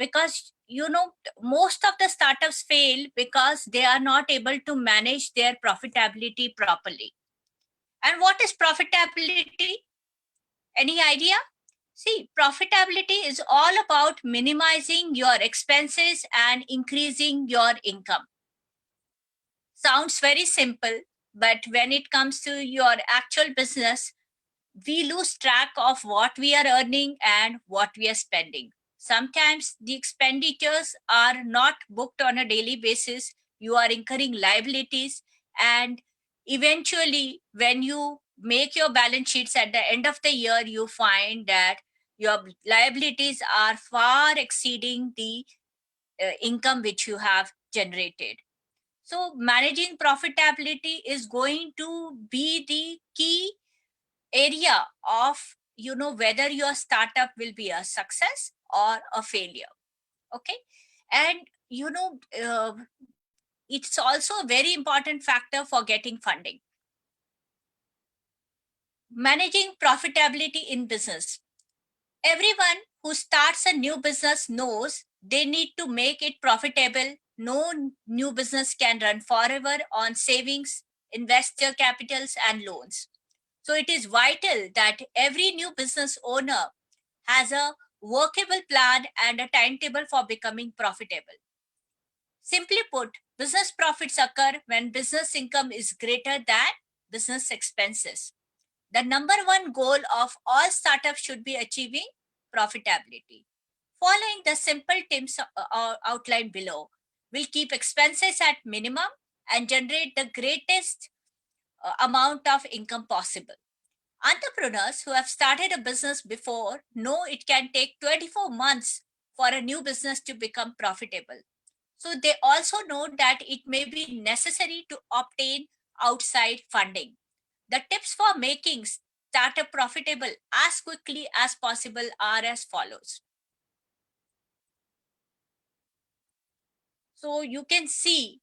because most of the startups fail because they are not able to manage their profitability properly. And what is profitability? Any idea? See, profitability is all about minimizing your expenses and increasing your income. Sounds very simple, but when it comes to your actual business, we lose track of what we are earning and what we are spending. Sometimes the expenditures are not booked on a daily basis. You are incurring liabilities, and eventually, when you make your balance sheets at the end of the year, you find that your liabilities are far exceeding the income which you have generated. So, managing profitability is going to be the key area of whether your startup will be a success or a failure. Okay. And it's also a very important factor for getting funding. Managing profitability in business. Everyone who starts a new business knows they need to make it profitable. No new business can run forever on savings, investor capitals, and loans. So it is vital that every new business owner has a workable plan and a timetable for becoming profitable. Simply put, business profits occur when business income is greater than business expenses. The number one goal of all startups should be achieving profitability. Following the simple tips outlined below will keep expenses at minimum and generate the greatest amount of income possible. Entrepreneurs who have started a business before know it can take 24 months for a new business to become profitable. So they also know that it may be necessary to obtain outside funding. The tips for making startup profitable as quickly as possible are as follows. So you can see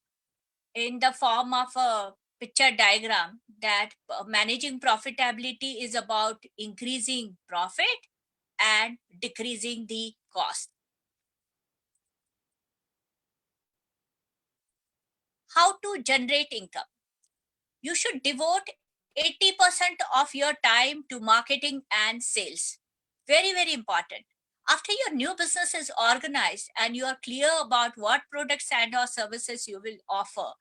in the form of a picture diagram that managing profitability is about increasing profit and decreasing the cost. How to generate income? You should devote 80% of your time to marketing and sales. Very, very important. After your new business is organized and you are clear about what products and or services you will offer,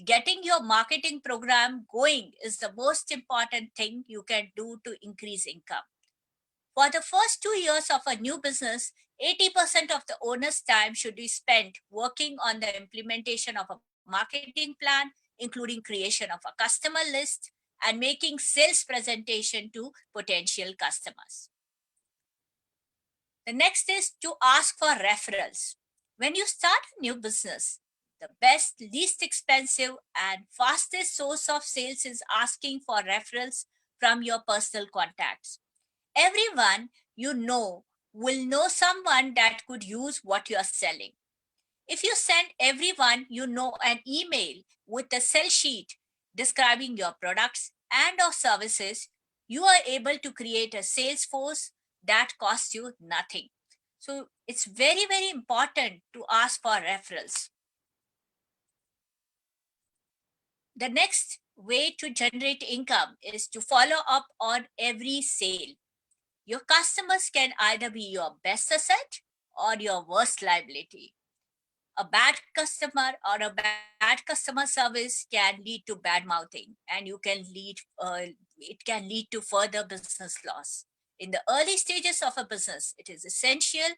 getting your marketing program going is the most important thing you can do to increase income. For the first 2 years of a new business, 80% of the owner's time should be spent working on the implementation of a marketing plan, including creation of a customer list and making sales presentation to potential customers. The next is to ask for referrals. When you start a new business, the best, least expensive, and fastest source of sales is asking for referrals from your personal contacts. Everyone you know will know someone that could use what you are selling. If you send everyone you know an email with a sell sheet describing your products and or services, you are able to create a sales force that costs you nothing. So it's very, very important to ask for referrals. The next way to generate income is to follow up on every sale. Your customers can either be your best asset or your worst liability. A bad customer or a bad customer service can lead to bad mouthing, and it can lead to further business loss. In the early stages of a business, it is essential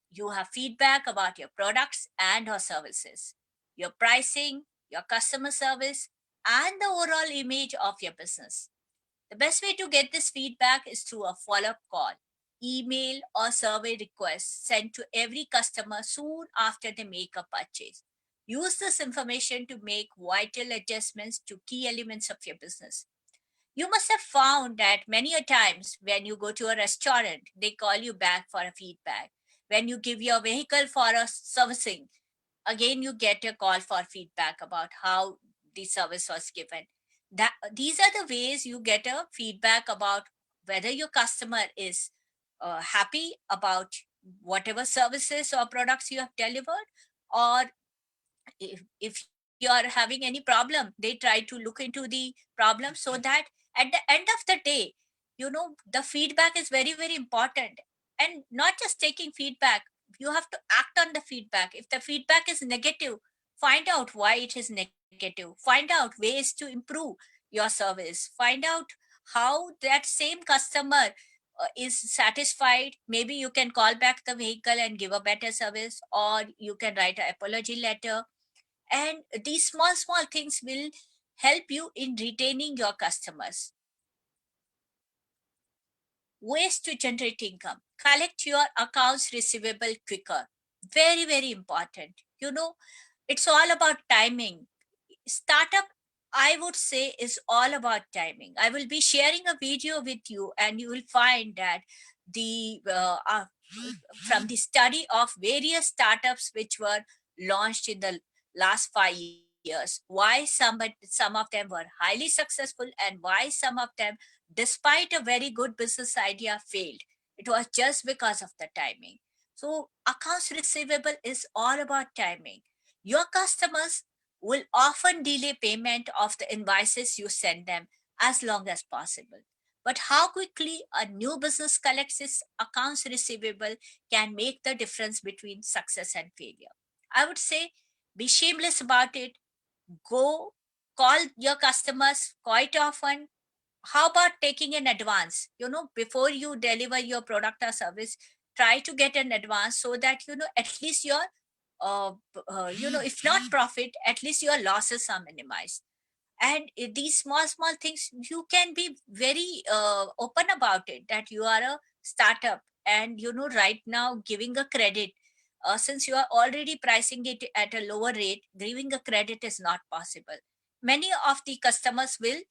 you have feedback about your products and or services, your pricing, your customer service, and the overall image of your business. The best way to get this feedback is through a follow-up call, email, or survey request sent to every customer soon after they make a purchase. Use this information to make vital adjustments to key elements of your business. You must have found that many a times when you go to a restaurant, they call you back for a feedback. When you give your vehicle for a servicing, again you get a call for feedback about how the service was given. That these are the ways you get a feedback about whether your customer is happy about whatever services or products you have delivered, or if you are having any problem, they try to look into the problem, so that at the end of the day, the feedback is very very important. And not just taking feedback, you have to act on the feedback. If the feedback is negative, find out why it is negative, find out ways to improve your service, find out how that same customer is satisfied. Maybe you can call back the vehicle and give a better service, or you can write an apology letter. And these small small things will help you in retaining your customers. Ways to generate income: collect your accounts receivable quicker. Very very important. It's all about timing. Startup, I would say, is all about timing. I will be sharing a video with you, and you will find that the from the study of various startups which were launched in the last 5 years, why some of them were highly successful, and why some of them, despite a very good business idea, failed. It was just because of the timing. So accounts receivable is all about timing. Your customers will often delay payment of the invoices you send them as long as possible. But how quickly a new business collects its accounts receivable can make the difference between success and failure. I would say be shameless about it. Go call your customers quite often. How about taking an advance? Before you deliver your product or service, try to get an advance, so that at least your if not profit, at least your losses are minimized. And these small small things, you can be very open about it, that you are a startup, and right now giving a credit, since you are already pricing it at a lower rate, giving a credit is not possible. Many of the customers will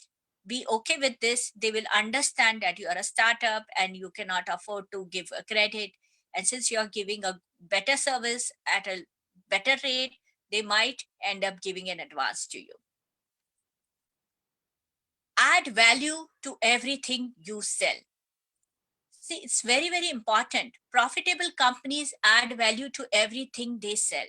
be okay with this. They will understand that you are a startup and you cannot afford to give a credit, and since you are giving a better service at a better rate, they might end up giving an advance to you. Add value to everything you sell. See, it's very, very important. Profitable companies add value to everything they sell.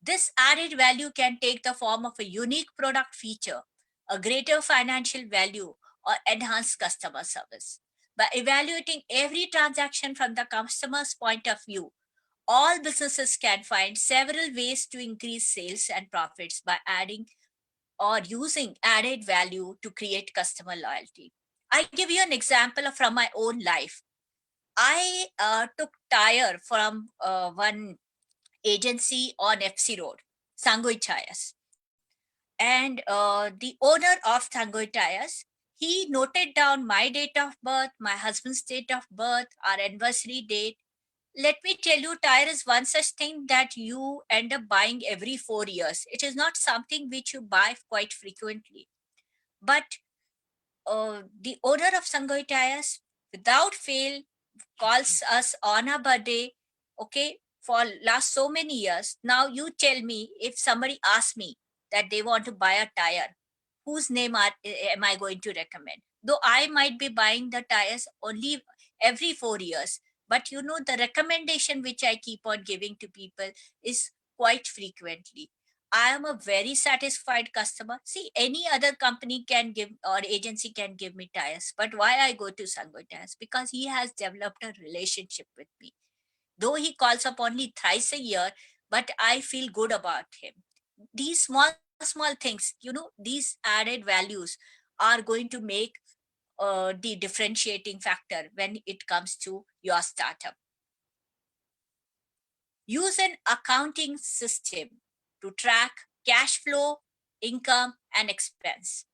This added value can take the form of a unique product feature, a greater financial value, or enhanced customer service. By evaluating every transaction from the customer's point of view, all businesses can find several ways to increase sales and profits by adding or using added value to create customer loyalty. I give you an example from my own life. I took tire from one agency on FC Road, Sangoi Chayas. And the owner of Sangoi Tires, he noted down my date of birth, my husband's date of birth, our anniversary date. Let me tell you, tire is one such thing that you end up buying every 4 years. It is not something which you buy quite frequently. But the owner of Sangoi Tires, without fail, calls us on our birthday, okay, for last so many years. Now you tell me, if somebody asks me that they want to buy a tire, whose name am I going to recommend? Though I might be buying the tires only every 4 years, but the recommendation which I keep on giving to people is quite frequently. I am a very satisfied customer. See, any other company can give, or agency can give me tires, but why I go to Sango Tires? Because he has developed a relationship with me. Though he calls up only thrice a year, but I feel good about him. These small, small things, these added values are going to make the differentiating factor when it comes to your startup. Use an accounting system to track cash flow, income, and expense.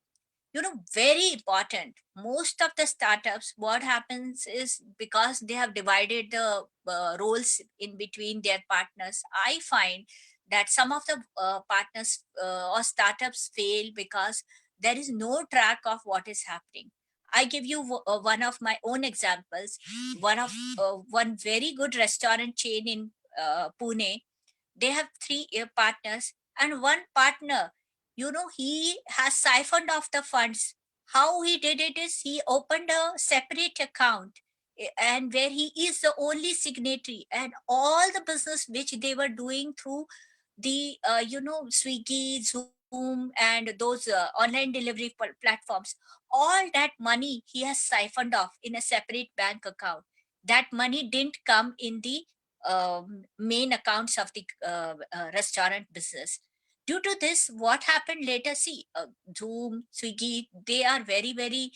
Very important. Most of the startups, what happens is, because they have divided the roles in between their partners, I find that some of the partners or startups fail because there is no track of what is happening. I give you one of my own examples. One very good restaurant chain in Pune. They have three partners, and one partner, he has siphoned off the funds. How he did it is, he opened a separate account and where he is the only signatory, and all the business which they were doing through the Swiggy, Zoom, and those online delivery platforms, all that money he has siphoned off in a separate bank account. That money didn't come in the main accounts of the restaurant business. Due to this, what happened later, see, Zoom, Swiggy, they are very very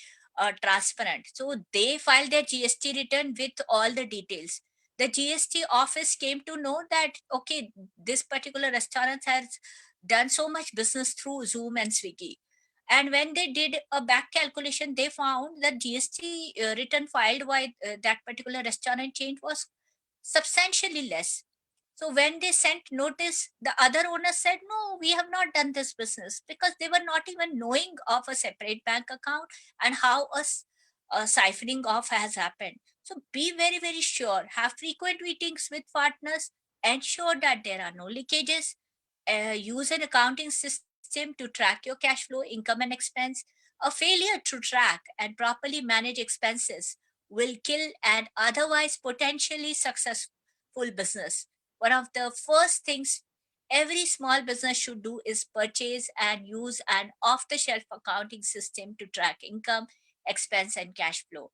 transparent, so they filed their GST return with all the details. The GST office came to know that, okay, this particular restaurant has done so much business through Zoom and Swiggy. And when they did a back calculation, they found that GST return filed by that particular restaurant chain was substantially less. So when they sent notice, the other owner said, no, we have not done this business, because they were not even knowing of a separate bank account and how a siphoning off has happened. So be very, very sure. Have frequent meetings with partners. Ensure that there are no leakages. Use an accounting system to track your cash flow, income, and expense. A failure to track and properly manage expenses will kill an otherwise potentially successful business. One of the first things every small business should do is purchase and use an off the shelf accounting system to track income, expense, and cash flow.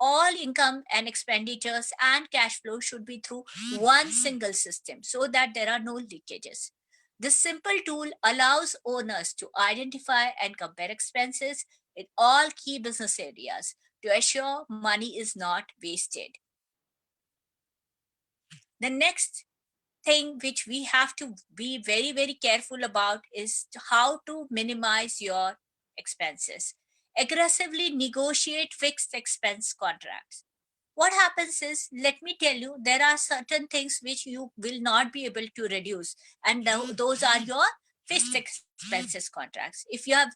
All income and expenditures and cash flow should be through one single system so that there are no leakages. This simple tool allows owners to identify and compare expenses in all key business areas to assure money is not wasted. The next thing which we have to be very, very careful about is how to minimize your expenses. Aggressively negotiate fixed expense contracts. What happens is, let me tell you, there are certain things which you will not be able to reduce, and those are your fixed expenses contracts. If you have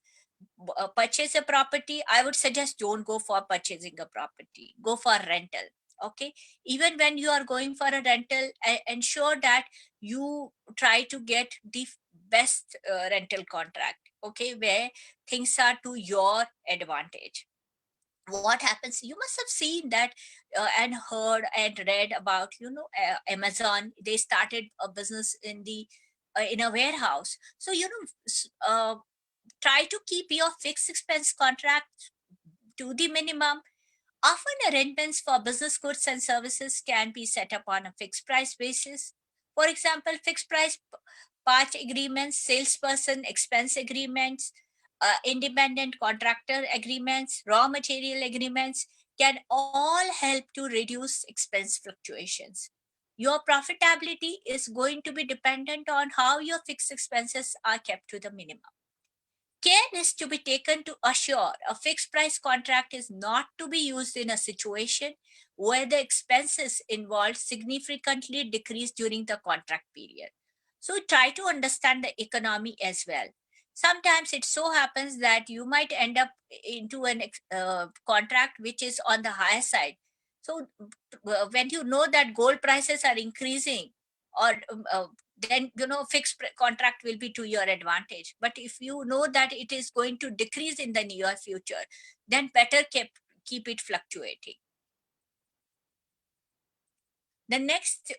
purchased a property, I would suggest don't go for purchasing a property, go for rental. Okay, even when you are going for a rental, ensure that you try to get the best rental contract, okay, where things are to your advantage. What happens, you must have seen that and heard and read about, Amazon, they started a business in a warehouse. So try to keep your fixed expense contract to the minimum. Often arrangements for business goods and services can be set up on a fixed price basis. For example, fixed price part agreements, salesperson expense agreements, independent contractor agreements, raw material agreements can all help to reduce expense fluctuations. Your profitability is going to be dependent on how your fixed expenses are kept to the minimum. Care is to be taken to assure a fixed price contract is not to be used in a situation where the expenses involved significantly decrease during the contract period. So try to understand the economy as well. Sometimes it so happens that you might end up into an contract which is on the higher side. So when you know that gold prices are increasing, or then fixed contract will be to your advantage. But if you know that it is going to decrease in the near future, then better keep it fluctuating. The next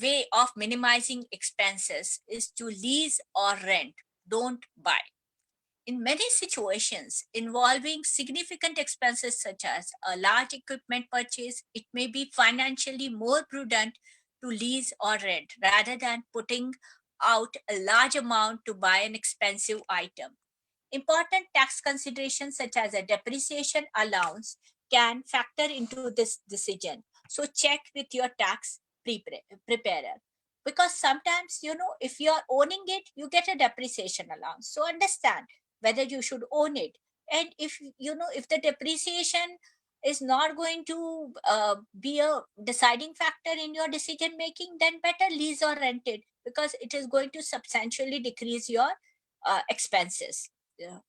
way of minimizing expenses is to lease or rent, don't buy. In many situations involving significant expenses such as a large equipment purchase, it may be financially more prudent to lease or rent rather than putting out a large amount to buy an expensive item. Important tax considerations such as a depreciation allowance can factor into this decision. So check with your tax preparer, because sometimes, if you are owning it, you get a depreciation allowance. So understand whether you should own it. And if the depreciation is not going to be a deciding factor in your decision making, then better lease or rent it, because it is going to substantially decrease your expenses. Yeah.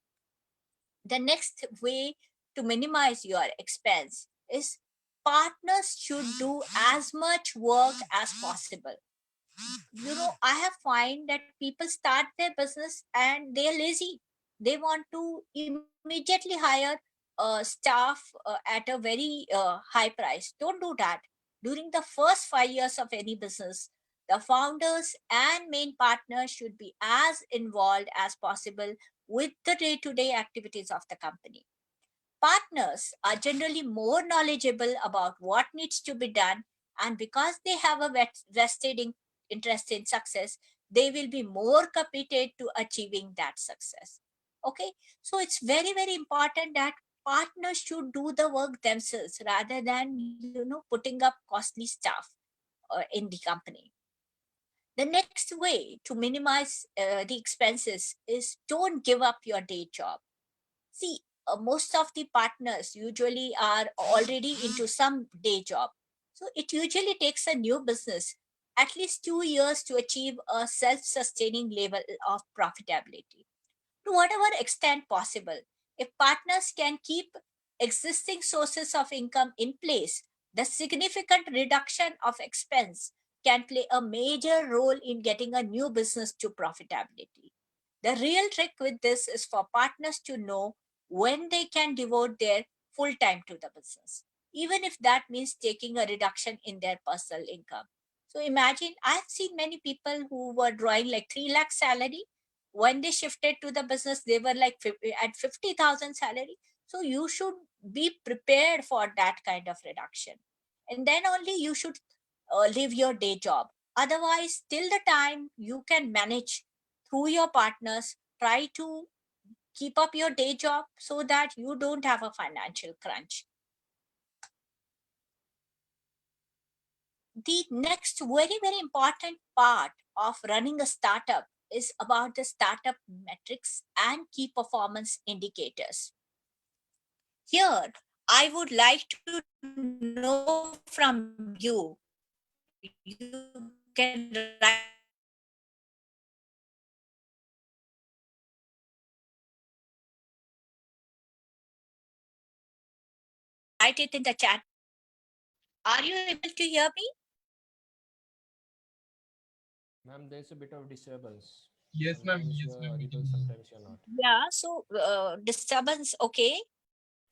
The next way to minimize your expense is partners should do as much work as possible. I have find that people start their business and they're lazy. They want to immediately hire a staff at a very high price. Don't do that. During the first 5 years of any business, the founders and main partners should be as involved as possible with the day to day activities of the company. Partners are generally more knowledgeable about what needs to be done, and because they have a vested interest in success, they will be more committed to achieving that success. Okay, so it's very, very important that partners should do the work themselves rather than putting up costly stuff in the company. The next way to minimize the expenses is don't give up your day job. See, most of the partners usually are already into some day job. So it usually takes a new business at least 2 years to achieve a self sustaining level of profitability. To whatever extent possible, if partners can keep existing sources of income in place, the significant reduction of expense can play a major role in getting a new business to profitability. The real trick with this is for partners to know when they can devote their full time to the business, even if that means taking a reduction in their personal income. So imagine, I've seen many people who were drawing like 3 lakh salary. When they shifted to the business, they were like at 50,000 salary. So you should be prepared for that kind of reduction. And then only you should leave your day job. Otherwise, till the time you can manage through your partners, try to keep up your day job so that you don't have a financial crunch. The next very, very important part of running a startup is about the startup metrics and key performance indicators. Here, I would like to know from you. You can write it in the chat box Are you able to hear me? Ma'am, there's a bit of disturbance. Yes, ma'am. Sometimes you Yes, are ma'am. We audible, can hear you. sometimes you're not. Yeah, so disturbance, okay.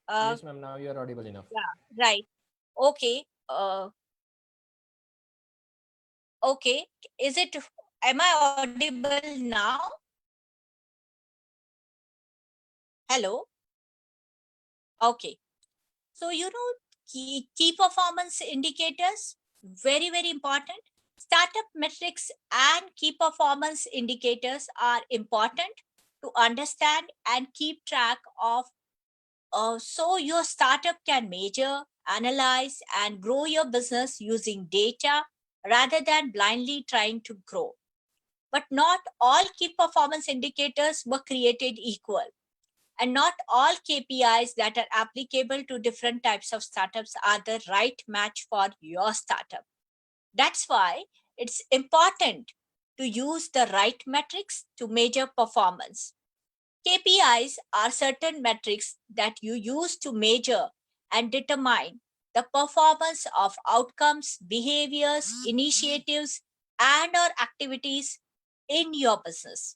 Uh, Yes, ma'am, now you are audible enough. yeah, right. Okay. Okay. Is it, am I audible now? Hello? Okay. So, key performance indicators, very, very important. Startup metrics and key performance indicators are important to understand and keep track of, so your startup can measure, analyze, and grow your business using data rather than blindly trying to grow. But not all key performance indicators were created equal, and not all KPIs that are applicable to different types of startups are the right match for your startup. That's why it's important to use the right metrics to measure performance. KPIs are certain metrics that you use to measure and determine the performance of outcomes, behaviors, initiatives, and or activities in your business.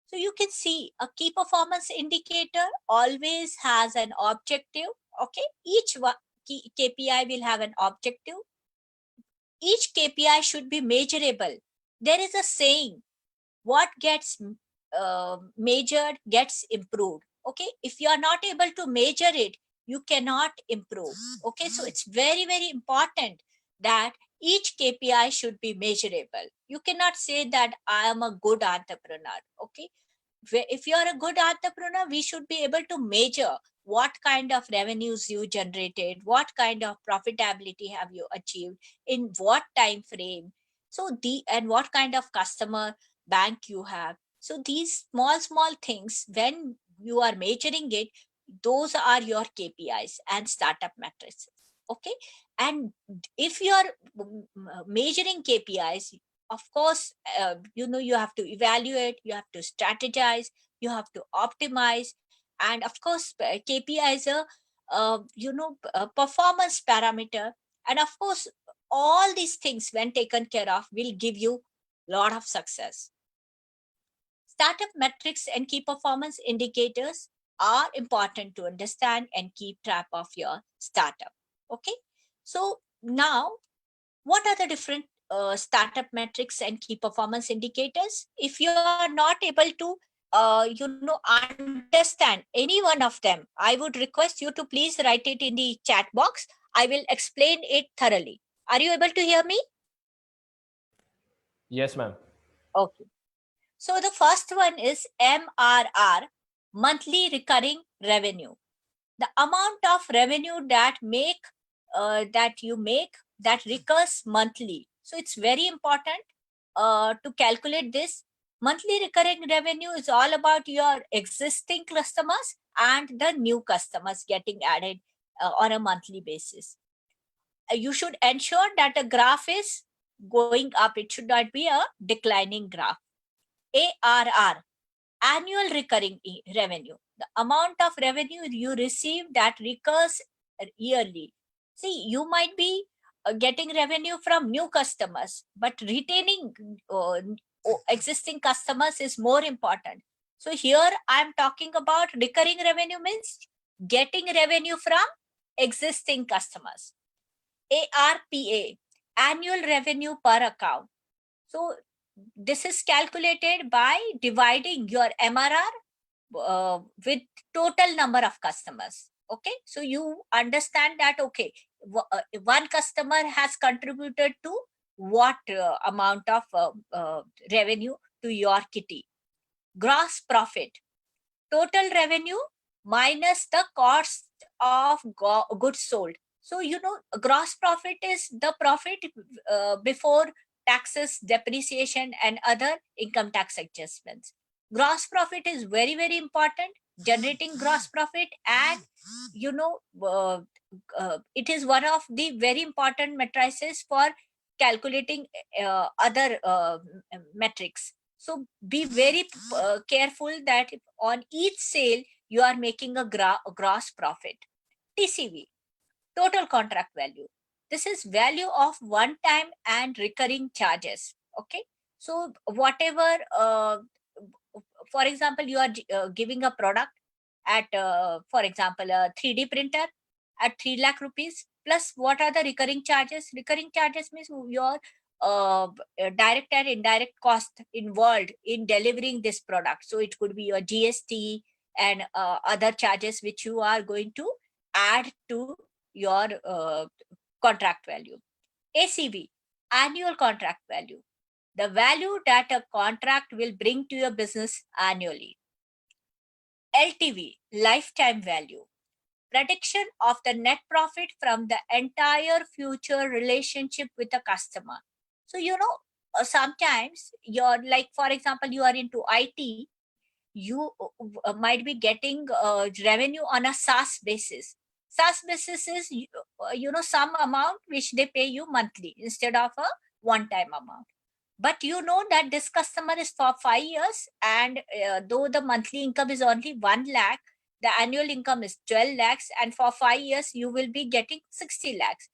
So you can see a key performance indicator always has an objective. Okay, each KPI will have an objective. Each KPI should be measurable. There is a saying, what gets measured gets improved. Okay, if you are not able to measure it, you cannot improve. Okay, so it's very, very important that each KPI should be measurable. You cannot say that I am a good entrepreneur. Okay, if you are a good entrepreneur, we should be able to measure what kind of revenues you generated, what kind of profitability have you achieved, in what time frame, so the and what kind of customer bank you have. So these small things, when you are measuring it, those are your KPIs and startup metrics. Okay, and if you are measuring KPIs, of course, you have to evaluate, you have to strategize, you have to optimize, and of course, KPI is a performance parameter, and of course, all these things when taken care of will give you lot of success. Startup metrics and key performance indicators are important to understand and keep track of your startup. Okay. So now, what are the different startup metrics and key performance indicators? If you are not able to understand any one of them, I would request you to please write it in the chat box. I will explain it thoroughly. Are you able to hear me? Yes, ma'am. Okay. So the first one is MRR, monthly recurring revenue. The amount of revenue that you make that recurs monthly. So it's very important to calculate this. Monthly recurring revenue is all about your existing customers and the new customers getting added on a monthly basis. You should ensure that a graph is going up. It should not be a declining graph. ARR, annual recurring revenue, the amount of revenue you receive that recurs yearly. See, you might be getting revenue from new customers, but retaining existing customers is more important. So here I'm talking about recurring revenue, means getting revenue from existing customers. ARPA, annual revenue per account. So this is calculated by dividing your MRR with total number of customers. Okay, so you understand that, okay, one customer has contributed to what amount of revenue to your kitty. Gross profit, total revenue minus the cost of goods sold. So gross profit is the profit before taxes, depreciation, and other income tax adjustments. Gross profit is very, very important. Generating gross profit, and it is one of the very important matrices for calculating other metrics. So be very careful that on each sale you are making a gross profit. TCV, total contract value. This is value of one time and recurring charges. Okay, so whatever for example, you are giving a product at for example a 3D printer at 3 lakh rupees, plus what are the recurring charges? Recurring charges means your direct and indirect cost involved in delivering this product. So it could be your GST and other charges which you are going to add to your contract value. ACV, annual contract value, the value that a contract will bring to your business annually. LTV, lifetime value, prediction of the net profit from the entire future relationship with the customer. So sometimes you're like, for example, you are into IT, you might be getting revenue on a SaaS basis. SaaS basis is some amount which they pay you monthly instead of a one time amount. But you know that this customer is for 5 years, and though the monthly income is only 1 lakh, the annual income is 12 lakhs, and for 5 years you will be getting 60 lakhs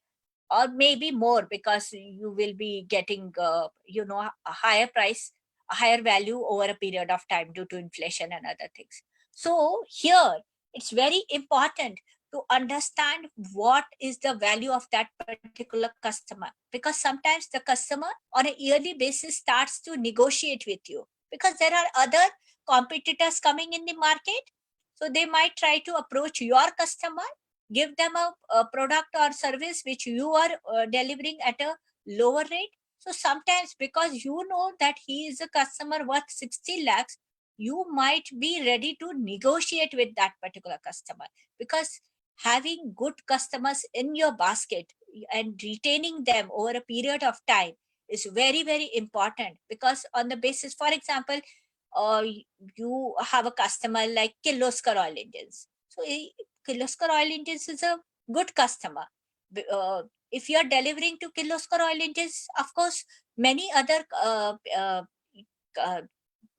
or maybe more, because you will be getting a higher price, a higher value over a period of time due to inflation and other things. So here it's very important to understand what is the value of that particular customer, because sometimes the customer on a yearly basis starts to negotiate with you, because there are other competitors coming in the market. So they might try to approach your customer, give them a product or service which you are delivering at a lower rate. So sometimes, because you know that he is a customer worth 60 lakhs, you might be ready to negotiate with that particular customer, because having good customers in your basket and retaining them over a period of time is very, very important. Because on the basis, for example, uh, you have a customer like Kirloskar Oil Engines. So Kirloskar Oil Engines is a good customer. If you are delivering to Kirloskar Oil Engines, of course, many other uh,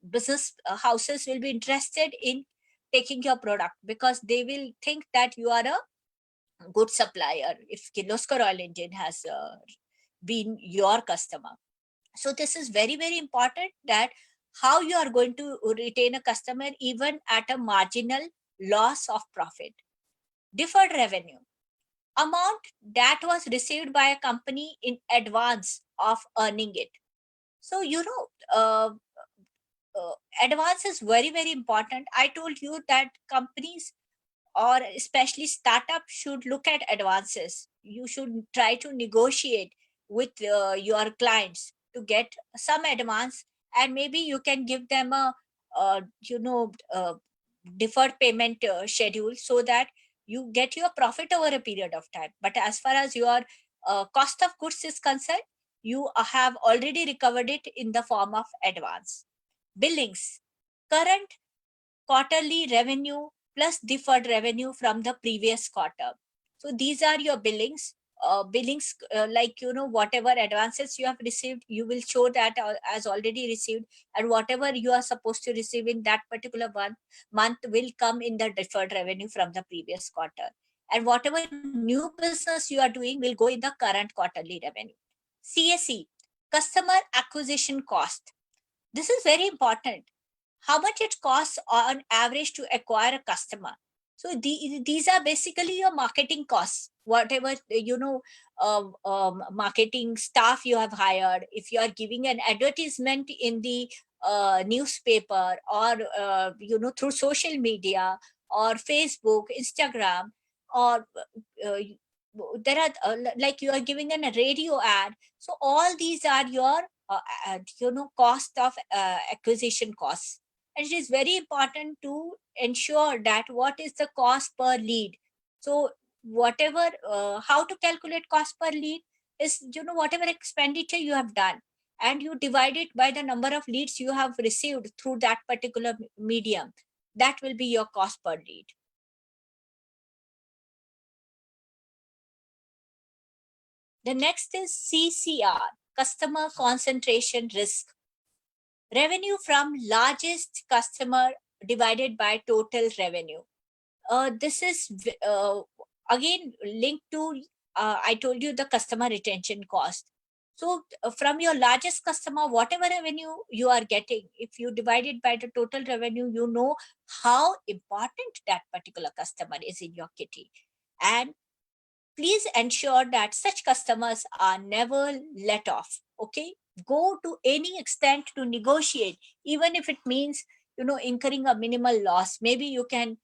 business houses will be interested in taking your product, because they will think that you are a good supplier if Kirloskar Oil Engine has been your customer. So this is very, very important, that how you are going to retain a customer even at a marginal loss of profit. Deferred revenue, amount that was received by a company in advance of earning it. So, advance is very, very important. I told you that companies or especially startup should look at advances. You should try to negotiate with your clients to get some advance, and maybe you can give them a deferred payment schedule, so that you get your profit over a period of time. But as far as your cost of goods is concerned, you have already recovered it in the form of advance. Billings, current quarterly revenue plus deferred revenue from the previous quarter. So these are your billings. Billings, like whatever advances you have received, you will show that as already received, and whatever you are supposed to receive in that particular month will come in the deferred revenue from the previous quarter. And whatever new business you are doing will go in the current quarterly revenue. CAC, customer acquisition cost. This is very important, how much it costs on average to acquire a customer. So these are basically your marketing costs, whatever marketing staff you have hired. If you are giving an advertisement in the newspaper, or through social media or Facebook, Instagram, or there are like you are giving a radio ad. So all these are your cost of acquisition costs. And it is very important to ensure that what is the cost per lead. So whatever how to calculate cost per lead is, whatever expenditure you have done, and you divide it by the number of leads you have received through that particular medium. That will be your cost per lead. The next is CCR, customer concentration risk. Revenue from largest customer divided by total revenue. This is again linked to, I told you, the customer retention cost. So from your largest customer, whatever revenue you are getting, if you divide it by the total revenue, you know how important that particular customer is in your kitty. And please ensure that such customers are never let off. Okay, go to any extent to negotiate, even if it means incurring a minimal loss. Maybe you can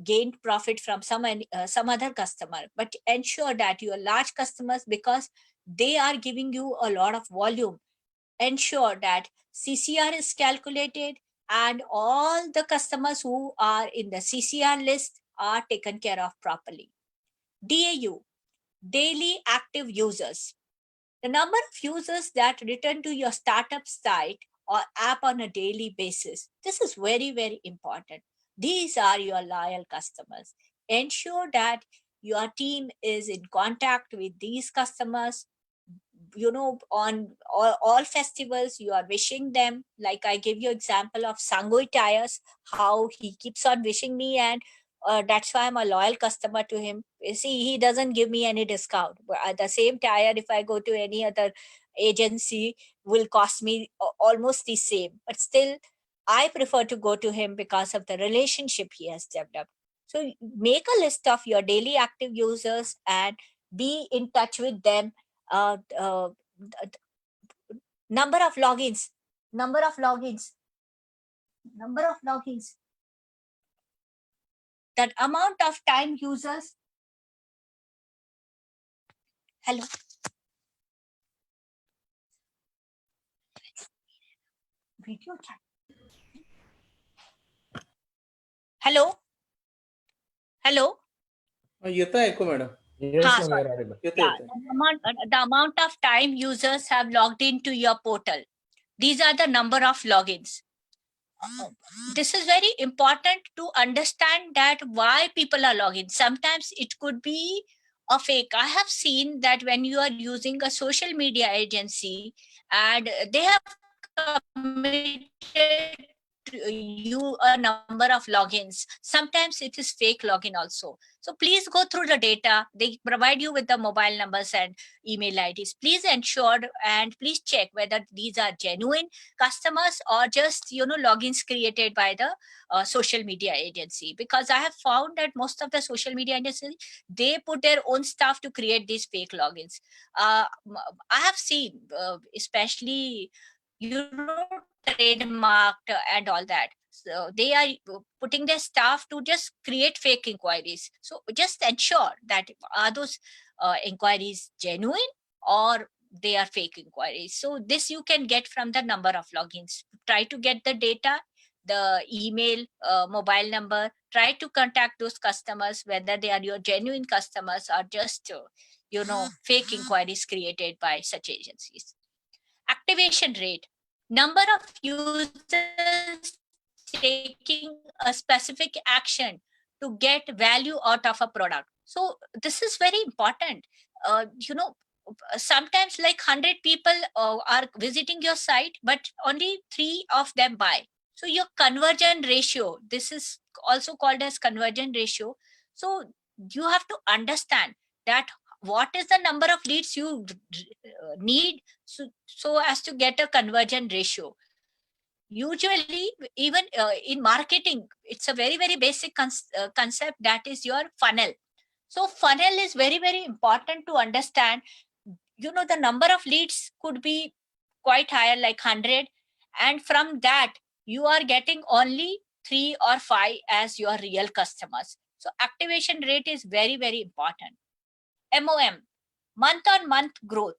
gain profit from some other customer, but ensure that your large customers, because they are giving you a lot of volume, ensure that CCR is calculated and all the customers who are in the CCR list are taken care of properly. DAU, daily active users. The number of users that return to your startup site or app on a daily basis. This is very, very important. These are your loyal customers. Ensure that your team is in contact with these customers. On all festivals, you are wishing them. Like I gave you example of Sangoi Tires, how he keeps on wishing me, and that's why I'm a loyal customer to him. You see, he doesn't give me any discount. But at the same tire, if I go to any other agency, will cost me almost the same. But still, I prefer to go to him because of the relationship he has developed. So make a list of your daily active users and be in touch with them. Number of logins, number of logins, number of logins. That amount of time users. Hello. Video chat. Hello. Hello. येतं ऐकू madam. Yes, Ha, ma'am, sorry. you're audible. येतं Yeah, येतं. the amount of time users have logged into your portal. These are the number of logins. This is very important to understand that why people are logging. Sometimes it could be a fake. I have seen that when you are using a social media agency and they have committed you a number of logins. Sometimes it is fake login also. So please go through the data. They provide you with the mobile numbers and email IDs. Please ensure and please check whether these are genuine customers or just logins created by the social media agency. Because I have found that most of the social media agencies, they put their own stuff to create these fake logins. I have seen, especially trademarked and all that. So they are putting their staff to just create fake inquiries. So just ensure that are those inquiries genuine or they are fake inquiries. So this you can get from the number of logins. Try to get the data, the email, mobile number. Try to contact those customers, whether they are your genuine customers or just fake inquiries created by such agencies. Activation rate, number of users taking a specific action to get value out of a product. So this is very important. Sometimes like 100 people are visiting your site, but only 3 of them buy. So your conversion ratio, this is also called as conversion ratio. So you have to understand that what is the number of leads you need so as to get a conversion ratio. Usually, even in marketing, it's a very, very basic concept, that is your funnel. So funnel is very, very important to understand. The number of leads could be quite higher, like 100, and from that you are getting only 3 or 5 as your real customers. So activation rate is very, very important. MOM, month on month growth,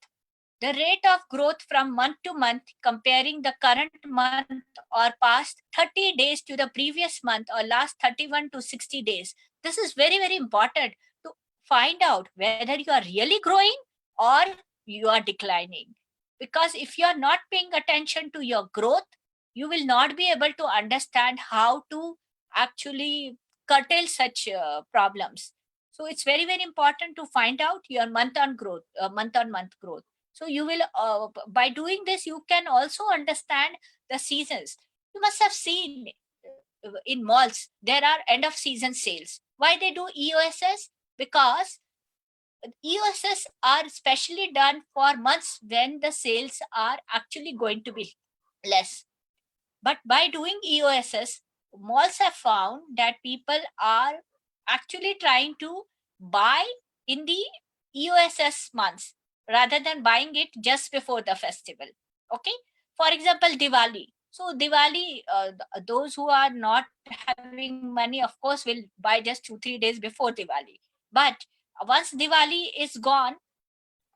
the rate of growth from month to month, comparing the current month or past 30 days to the previous month or last 31 to 60 days. This is very, very important to find out whether you are really growing or you are declining. Because if you are not paying attention to your growth, you will not be able to understand how to actually curtail such problems. So it's very, very important to find out your month on month growth. So you will, by doing this, you can also understand the seasons. You must have seen in malls, there are end of season sales. Why they do EOSS? Because EOSS are specially done for months when the sales are actually going to be less. But by doing EOSS, malls have found that people are actually trying to buy in the EOSS months rather than buying it just before the festival. Okay. For example, Diwali. So Diwali, those who are not having money, of course, will buy just 2-3 days before Diwali. But once Diwali is gone,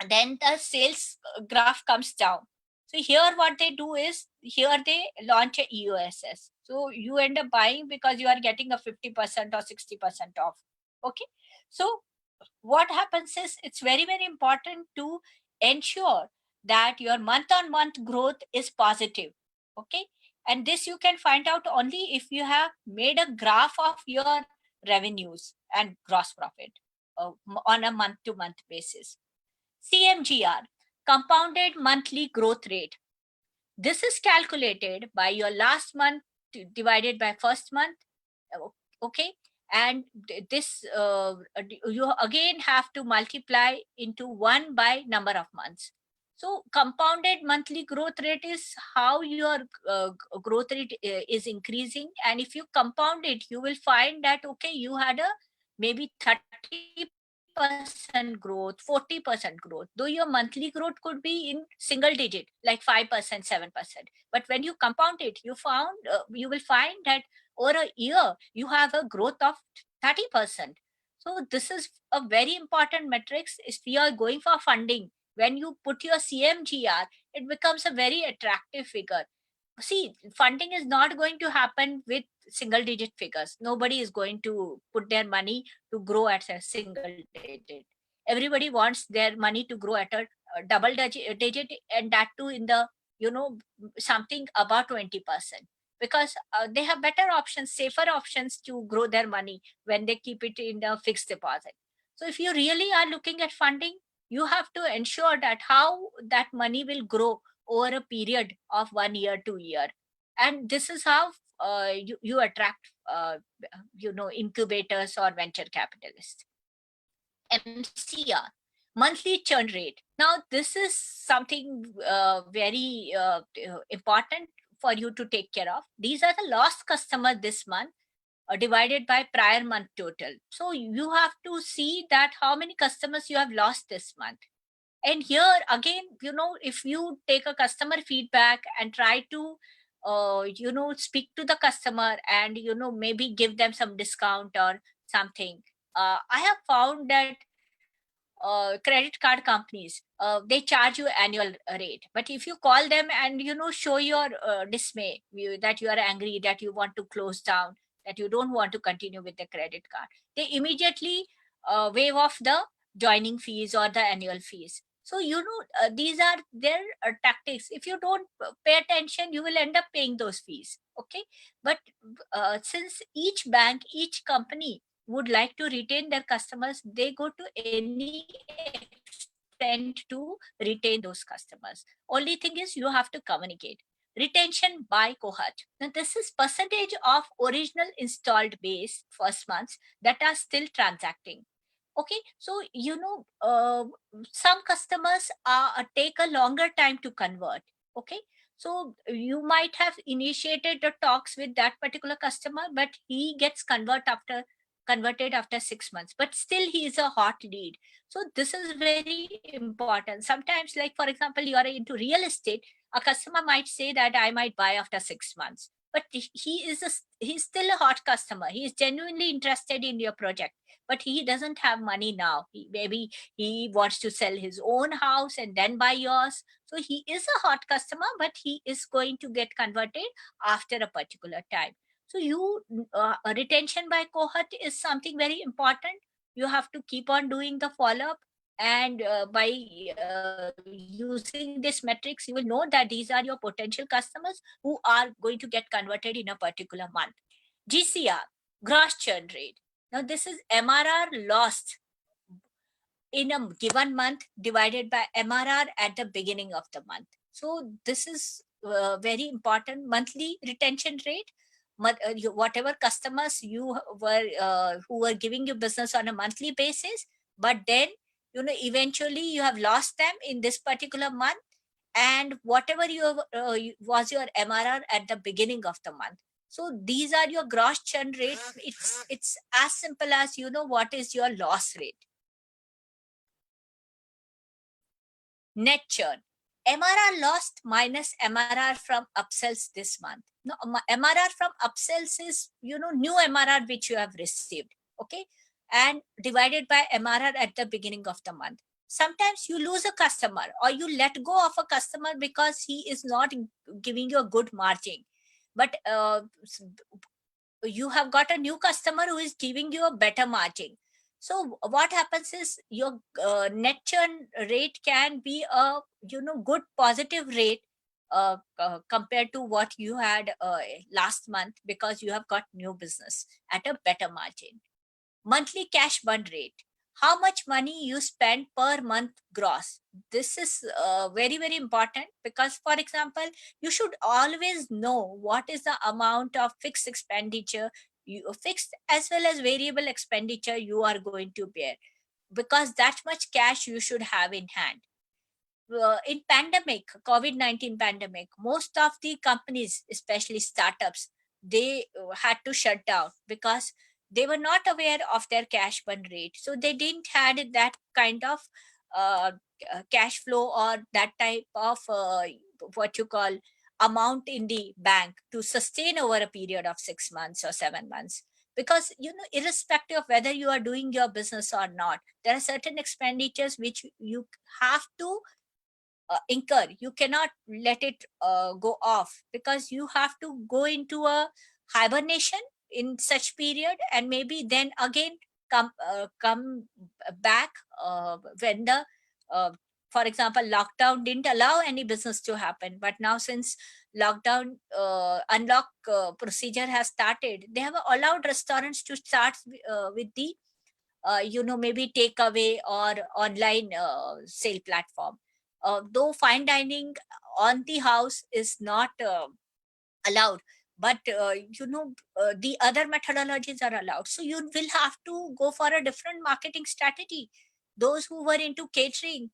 then the sales graph comes down. So here what they do is, here they launch a EOSS. So you end up buying because you are getting a 50% or 60% off. Okay. So what happens is, it's very, very important to ensure that your month on month growth is positive. Okay. And this you can find out only if you have made a graph of your revenues and gross profit on a month to month basis. CMGR, compounded monthly growth rate. This is calculated by your last month divided by first month. Okay. And this, you again have to multiply into 1 by number of months. So compounded monthly growth rate is how your growth rate is increasing. And if you compound it, you will find that, okay, you had a maybe 30% growth, 40% growth, though your monthly growth could be in single digit, like 5%, 7%. But when you compound it, you will find that over a year, you have a growth of 30%. So this is a very important metrics. If you are going for funding, when you put your CMGR, it becomes a very attractive figure. See, funding is not going to happen with single digit figures. Nobody is going to put their money to grow at a single digit. Everybody wants their money to grow at a double digit, and that too in the something about 20%, because they have better options, safer options to grow their money when they keep it in the fixed deposit. So if you really are looking at funding, you have to ensure that how that money will grow over a period of 1 year, 2 year. And this is how you attract incubators or venture capitalists. MCR, monthly churn rate. Now, this is something very important for you to take care of. These are the lost customer this month divided by prior month total. So you have to see that how many customers you have lost this month. And here again, if you take a customer feedback and try to speak to the customer and maybe give them some discount or something, I have found that credit card companies, they charge you annual rate, but if you call them and show your dismay, that you are angry, that you want to close down, that you don't want to continue with the credit card, they immediately waive off the joining fees or the annual fees. So these are their tactics. If you don't pay attention, you will end up paying those fees. Okay, but since each bank, each company would like to retain their customers, they go to any extent to retain those customers. Only thing is you have to communicate. Retention by cohort. Now this is percentage of original installed base first months that are still transacting. Okay, so some customers take a longer time to convert. Okay, so you might have initiated the talks with that particular customer, but he gets converted after 6 months, but still he is a hot lead. So this is very important. Sometimes, like for example, you are into real estate, a customer might say that I might buy after 6 months, but he's still a hot customer. He is genuinely interested in your project, but he doesn't have money now. Maybe he wants to sell his own house and then buy yours. So he is a hot customer, but he is going to get converted after a particular time. So retention by cohort is something very important. You have to keep on doing the follow-up, and by using this metrics, you will know that these are your potential customers who are going to get converted in a particular month. GCR, gross churn rate. Now this is MRR lost in a given month divided by MRR at the beginning of the month. So this is very important. Monthly retention rate, whatever customers you were who were giving you business on a monthly basis, but then eventually you have lost them in this particular month, and whatever was your MRR at the beginning of the month. So these are your gross churn rate. It's as simple as what is your loss rate. Net churn, MRR lost minus MRR from upsells this month. No, MRR from upsells is new MRR which you have received. Okay, and divided by MRR at the beginning of the month. Sometimes you lose a customer or you let go of a customer because he is not giving you a good margin, but you have got a new customer who is giving you a better margin. So what happens is your net churn rate can be a good positive rate compared to what you had last month, because you have got new business at a better margin. Monthly cash burn rate, how much money you spend per month gross. This is very, very important, because for example, you should always know what is the amount of fixed expenditure, fixed as well as variable expenditure you are going to bear, because that much cash you should have in hand. In pandemic, COVID-19 pandemic, most of the companies, especially startups, they had to shut down because they were not aware of their cash burn rate. So they didn't had that kind of cash flow or that type of what you call amount in the bank to sustain over a period of 6 months or 7 months. Because irrespective of whether you are doing your business or not, there are certain expenditures which you have to incur. You cannot let it go off, because you have to go into a hibernation in such period, and maybe then again come back when the for example, lockdown didn't allow any business to happen, but now since lockdown unlock procedure has started, they have allowed restaurants to start with the maybe takeaway or online sale platform. Though fine dining on the house is not allowed, but the other methodologies are allowed. So you will have to go for a different marketing strategy. Those who were into catering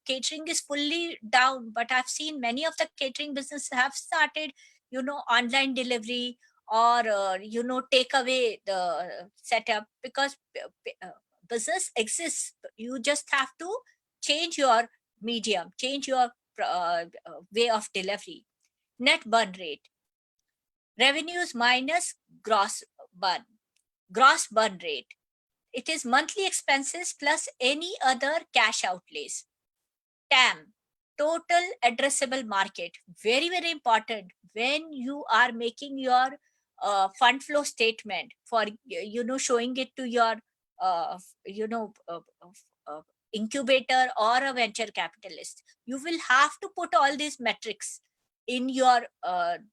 is fully down, but I've seen many of the catering businesses have started, online delivery, or take away the setup, because business exists. You just have to change your medium, change your way of delivery. Net burn rate, revenues minus gross burn. Gross burn rate, it is monthly expenses plus any other cash outlays. TAM, total addressable market, very very important when you are making your fund flow statement for showing it to your uh, you know uh, uh, incubator or a venture capitalist. You will have to put all these metrics in your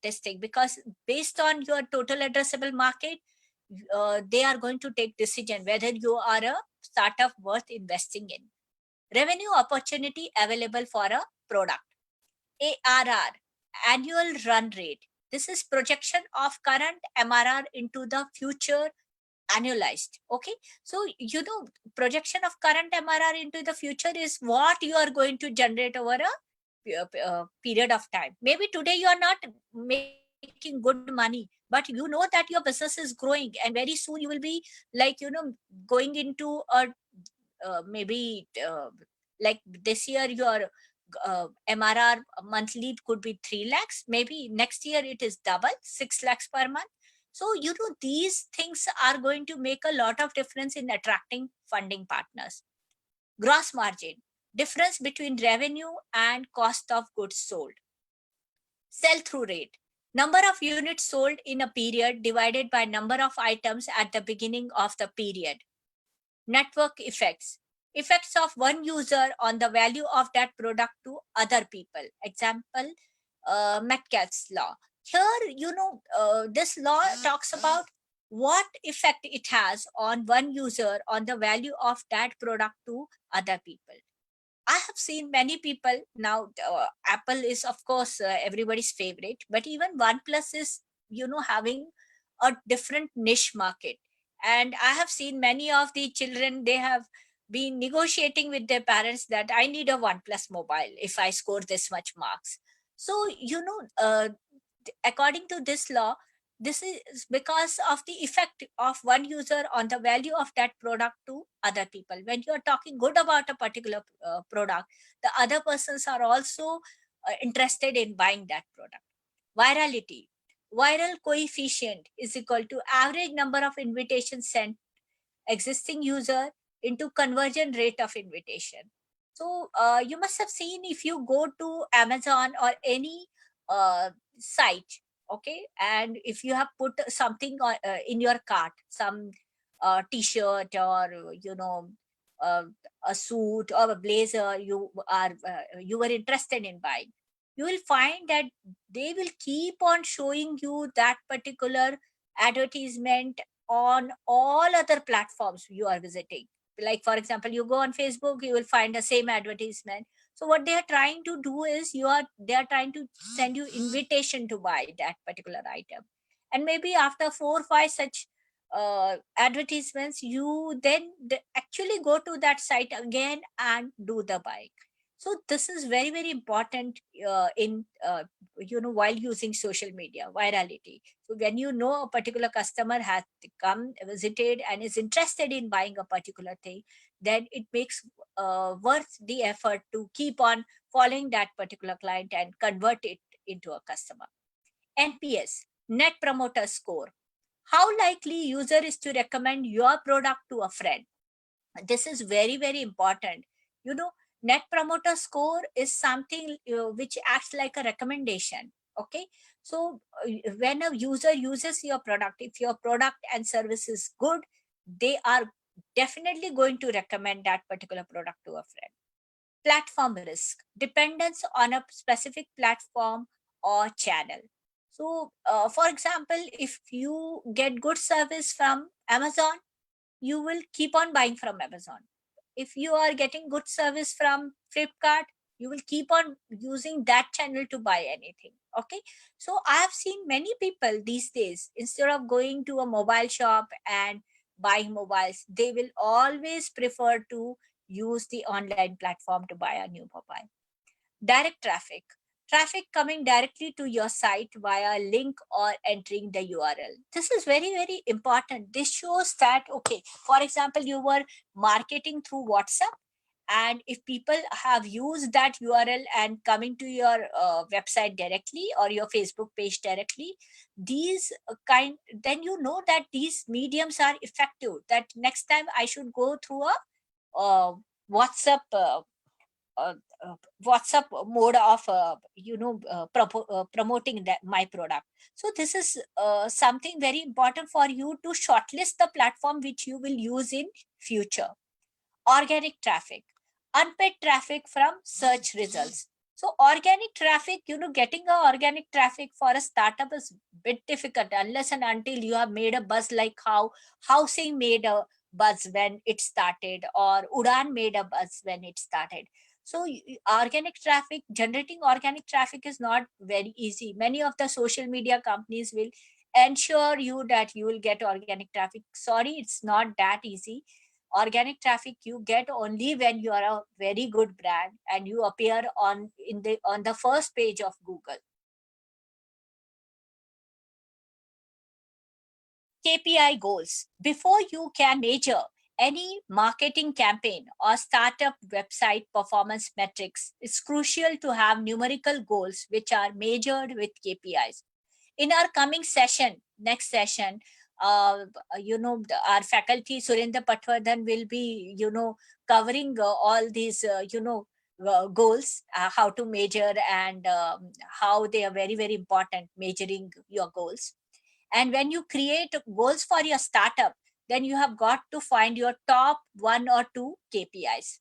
this thing, because based on your total addressable market, they are going to take decision whether you are a startup worth investing in. Revenue opportunity available for a product. ARR, annual run rate. This is projection of current MRR into the future annualized. Okay. So, projection of current MRR into the future is what you are going to generate over a period of time. Maybe today you are not making good money, but you know that your business is growing, and very soon you will be like, going into a maybe like this year your MRR monthly could be 3 lakhs. Maybe next year it is double, 6 lakhs per month. So, these things are going to make a lot of difference in attracting funding partners. Gross margin, difference between revenue and cost of goods sold. Sell through rate, number of units sold in a period divided by number of items at the beginning of the period. Network effects, effects of one user on the value of that product to other people. Example, Metcalfe's law. Here, this law talks about what effect it has on one user on the value of that product to other people. I have seen many people now. Apple is, of course, everybody's favorite, but even OnePlus is, having a different niche market. And I have seen many of the children, they have been negotiating with their parents that I need a OnePlus mobile if I score this much marks. So, according to this law, this is because of the effect of one user on the value of that product to other people. When you are talking good about a particular product, the other persons are also interested in buying that product. Virality, viral coefficient is equal to average number of invitations sent existing user into conversion rate of invitation. So you must have seen, if you go to Amazon or any site, okay, and if you have put something in your cart, some t-shirt, or uh, a suit or a blazer you were interested in buying, you will find that they will keep on showing you that particular advertisement on all other platforms you are visiting. Like, for example, you go on Facebook, you will find the same advertisement. So what they are trying to do is, they are trying to send you invitation to buy that particular item. And maybe after 4 or 5 such advertisements, you then actually go to that site again and do the buying. So this is very very important in while using social media. Virality, so when you know a particular customer has come, visited, and is interested in buying a particular thing, then it makes worth the effort to keep on following that particular client and convert it into a customer. NPS, Net Promoter Score, how likely user is to recommend your product to a friend. This is very very important. Net Promoter Score is something which acts like a recommendation. Okay. So when a user uses your product, if your product and service is good, they are definitely going to recommend that particular product to a friend. Platform risk, dependence on a specific platform or channel. So for example, if you get good service from Amazon, you will keep on buying from Amazon. If you are getting good service from Flipkart, You will keep on using that channel to buy anything. Okay. So I have seen many people these days, instead of going to a mobile shop and buying mobiles, they will always prefer to use the online platform to buy a new mobile. Direct traffic coming directly to your site via link or entering the URL. This is very, very important. This shows that, okay, for example, you were marketing through WhatsApp, and if people have used that URL and coming to your website directly or your Facebook page directly, these then you know that these mediums are effective, that next time I should go through a uh, WhatsApp uh, uh, WhatsApp mode of promoting my product. So this is something very important for you to shortlist the platform which you will use in future. Organic traffic, unpaid traffic from search results. So organic traffic, getting a organic traffic for a startup is bit difficult unless and until you have made a buzz, like how housing made a buzz when it started, or Udan made a buzz when it started. So organic traffic, generating organic traffic is not very easy. Many of the social media companies will ensure you that you will get organic traffic. Sorry, it's not that easy. Organic traffic you get only when you are a very good brand and you appear on the first page of Google. KPI goals. Before you can measure any marketing campaign or startup website performance metrics, it's crucial to have numerical goals which are measured with KPIs. In our coming session, next session, our faculty Surendra Patwardhan will be, covering all these, goals, how to measure, and how they are very, very important, measuring your goals. And when you create goals for your startup, then you have got to find your top one or two KPIs.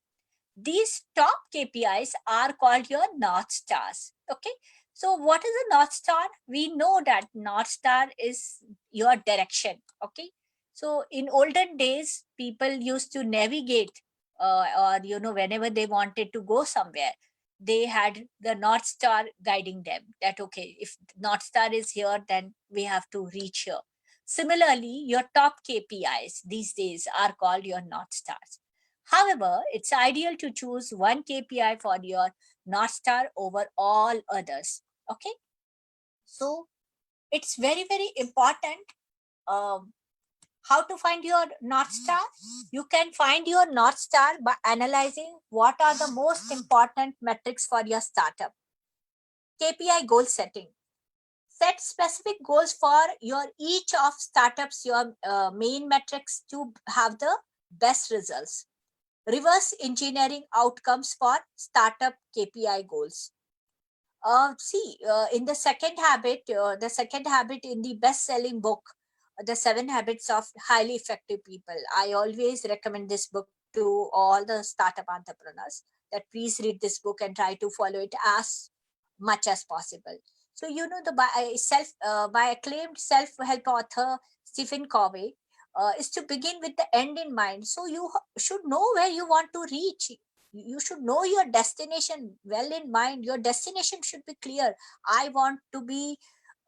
These top KPIs are called your North Stars. Okay. So what is a North Star? We know that North Star is your direction. Okay. So in olden days, people used to navigate, or, whenever they wanted to go somewhere, they had the North Star guiding them, that, okay, if North Star is here, then we have to reach here. Similarly, your top KPIs these days are called your North Stars. However, it's ideal to choose one KPI for your North Star over all others. Okay. So it's very, very important. Um, how to find your North Star? You can find your North Star by analyzing what are the most important metrics for your startup. KPI goal setting. Set specific goals for your each of startups, your main metrics to have the best results. Reverse engineering outcomes for startup KPI goals. In the second habit in the best-selling book, The 7 Habits of Highly Effective People, I always recommend this book to all the startup entrepreneurs, that please read this book and try to follow it as much as possible. So, by acclaimed self-help author Stephen Covey, is to begin with the end in mind. So you should know where you want to reach. You should know your destination well in mind. Your destination should be clear. I want to be,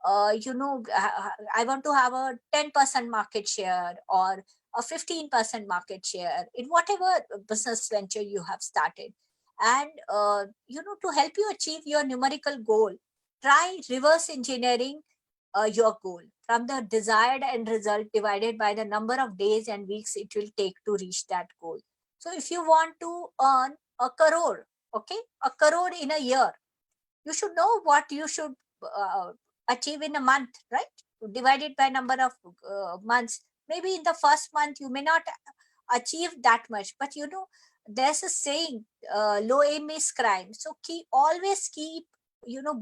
I want to have a 10% market share, or a 15% market share in whatever business venture you have started. And, to help you achieve your numerical goal, try reverse engineering your goal from the desired end result divided by the number of days and weeks it will take to reach that goal. So if you want to earn a crore, okay, a crore in a year, you should know what you should uh, achieve in a month, right? Divided by number of months. Maybe in the first month you may not achieve that much, but there's a saying, low aim is crime. So always keep,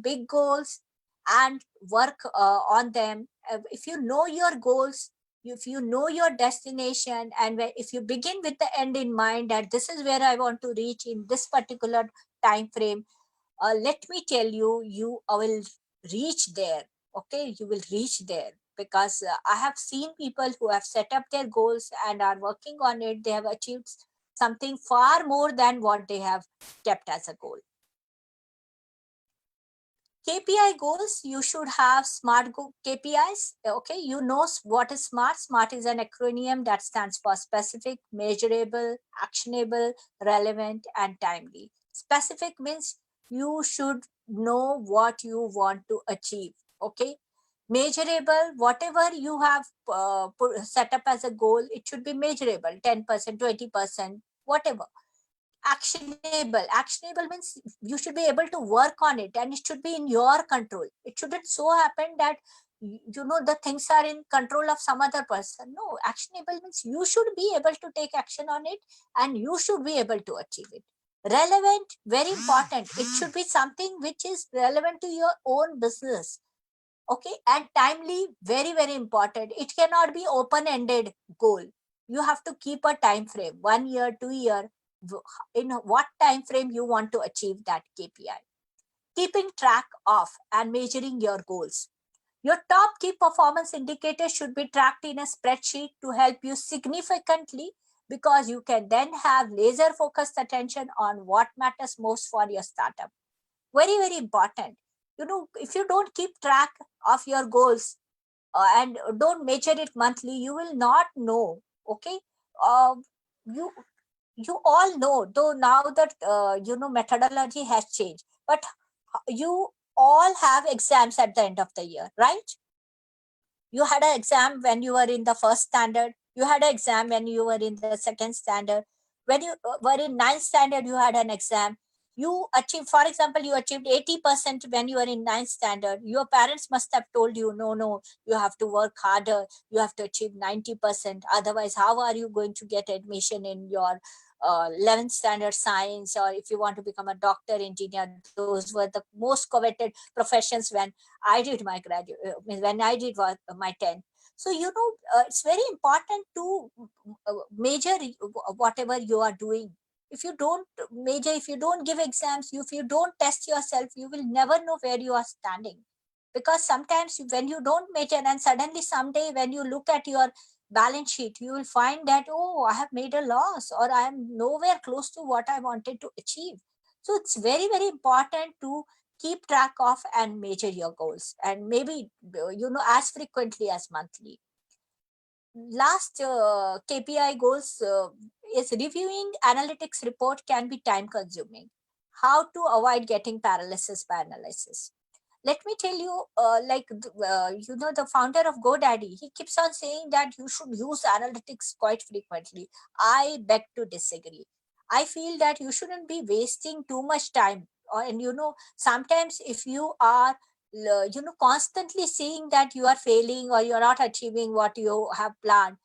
big goals and work on them. If you know your goals, if you know your destination, and if you begin with the end in mind, that this is where I want to reach in this particular time frame, let me tell you, you will reach there. Okay, you will reach there, because I have seen people who have set up their goals and are working on it. They have achieved something far more than what they have kept as a goal. KPI goals, you should have SMART KPIs. Okay, you know what is SMART. SMART is an acronym that stands for specific, measurable, actionable, relevant, and timely. Specific means you should know what you want to achieve. Okay, measurable, whatever you have set up as a goal, it should be measurable, 10%, 20%, whatever. Actionable means you should be able to work on it, and it should be in your control. It shouldn't so happen that the things are in control of some other person. No, actionable means you should be able to take action on it, and you should be able to achieve it. Relevant, very important. It should be something which is relevant to your own business. Okay, and timely, very very important. It cannot be open ended goal. You have to keep a time frame, 1 year, 2 year. In what time frame you want to achieve that KPI. Keeping track of and measuring your goals. Your top key performance indicators should be tracked in a spreadsheet to help you significantly, because you can then have laser focused attention on what matters most for your startup. Very very important. If you don't keep track of your goals and don't measure it monthly, you will not know. Okay, uh, you you all know, though now that methodology has changed, but you all have exams at the end of the year, right? You had an exam when you were in the first standard, you had an exam when you were in the second standard, when you were in ninth standard you had an exam. You achieved, for example, you achieved 80% when you were in ninth standard. Your parents must have told you, no, no, you have to work harder, you have to achieve 90%, otherwise how are you going to get admission in your 11th standard science, or if you want to become a doctor, engineer. Those were the most coveted professions when I did my graduate, when I did my 10th. So, it's very important to major whatever you are doing. If you don't major, if you don't give exams, if you don't test yourself, you will never know where you are standing. Because sometimes when you don't major and suddenly someday when you look at your balance sheet, you will find that, oh, I have made a loss, or I am nowhere close to what I wanted to achieve. So it's very, very important to keep track of and measure your goals, and maybe as frequently as monthly. Last KPI goals is reviewing analytics report can be time consuming. How to avoid getting paralysis by analysis. Let me tell you, the founder of GoDaddy, he keeps on saying that you should use analytics quite frequently. I beg to disagree. I feel that you shouldn't be wasting too much time. And sometimes if you are constantly seeing that you are failing or you're not achieving what you have planned,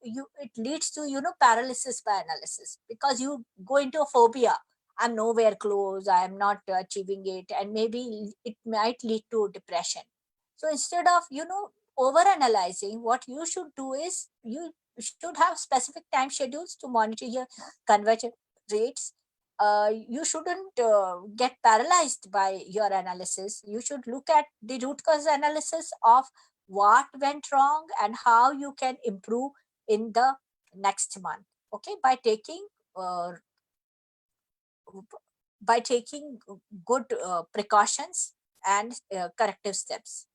it leads to paralysis by analysis, because you go into a phobia. I'm nowhere close, I am not achieving it, and maybe it might lead to depression. So instead of over analyzing, what you should do is you should have specific time schedules to monitor your conversion rates. You shouldn't get paralyzed by your analysis. You should look at the root cause analysis of what went wrong and how you can improve in the next month. Okay, uh, by taking good precautions and corrective steps.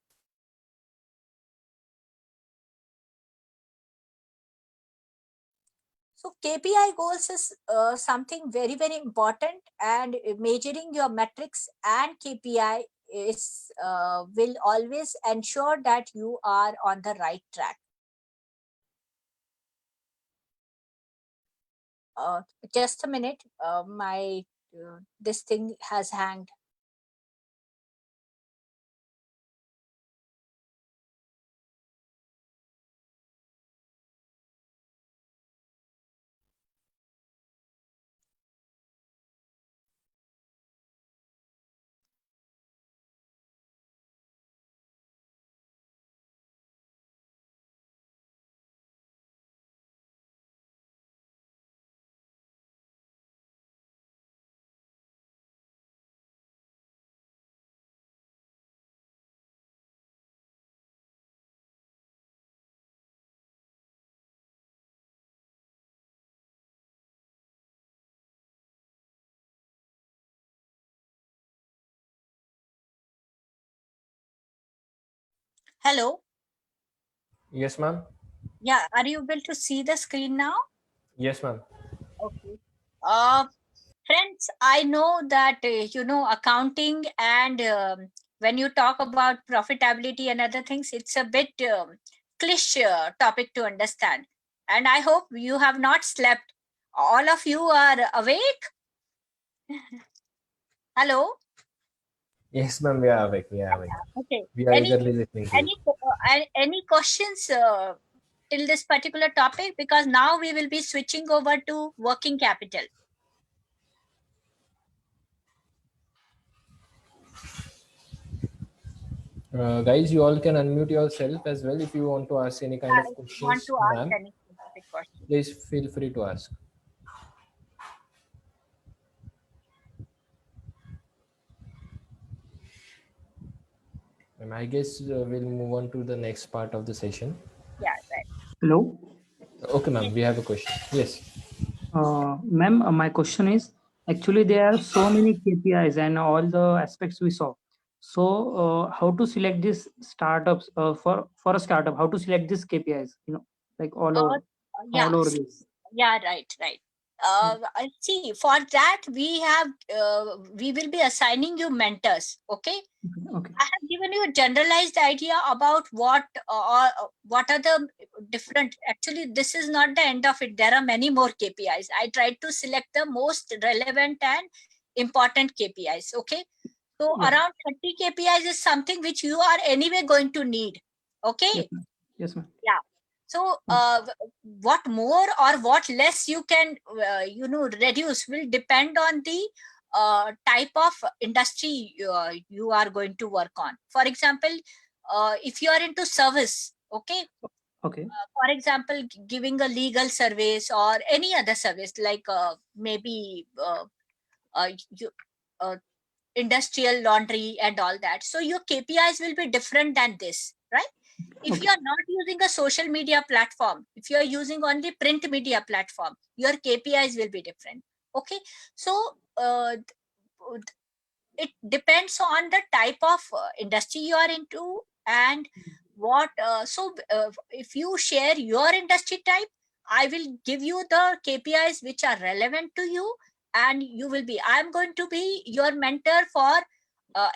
So KPI goals is something very, very important, and measuring your metrics and KPI is will always ensure that you are on the right track. Uh, just a minute, my this thing has hanged. Hello. Yes, ma'am. Yeah, are you able to see the screen now? Yes, ma'am. Okay. Friends, I know that accounting and when you talk about profitability and other things, it's a bit cliche topic to understand. And I hope you have not slept. All of you are awake. Hello. Yes, ma'am. We are awake. We are awake. Okay. We are Any eagerly listening to you. any questions till this particular topic? Because now we will be switching over to working capital. Guys, you all can unmute yourself as well if you want to ask any kind of If you want questions, to ask ma'am. any specific question. Please feel free to ask. I guess we'll move on to the next part of the session. Yeah, right. Hello, Okay, ma'am. We have a question. Yes. ma'am. My question is actually there are so many KPIs and all the aspects we saw. So, how to select these startups for a startup? How to select these KPIs? Like Yeah, all over this. yeah, right. I see. For that, we will be assigning you mentors. Okay. Okay. I have given you a generalized idea about what are the different. Actually, this is not the end of it. There are many more KPIs. I tried to select the most relevant and important KPIs. Okay, so Yeah. around 30 KPIs is something which you are anyway going to need. Okay, Yes, ma'am. Yes, ma'am. yeah. So what more or what less you can reduce will depend on the type of industry you are going to work on. For example, if you are into service, okay, Okay. for example, giving a legal service or any other service like maybe you, uh, industrial laundry and all that, so your KPIs will be different than this, right? If Okay. you are not using a social media platform, if you are using only print media platform, your KPIs will be different. Okay, so it depends on the type of industry you are into and what if you share your industry type, I will give you the KPIs which are relevant to you, and you will be I'm going to be your mentor for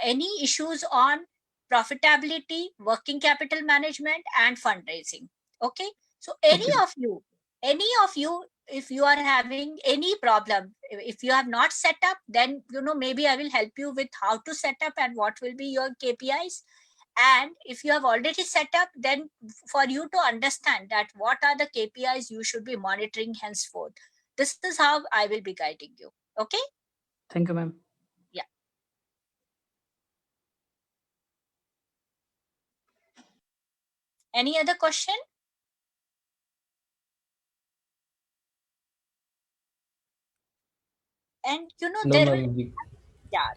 any issues on profitability, working capital management, and fundraising. Okay, so Okay. any of you, if you are having any problem, if you have not set up, then maybe I will help you with how to set up and what will be your KPIs. And if you have already set up, then for you to understand that what are the KPIs you should be monitoring henceforth, this is how I will be guiding you. Okay. Thank you, ma'am. Yeah. Any other question? And No, there will ma'am.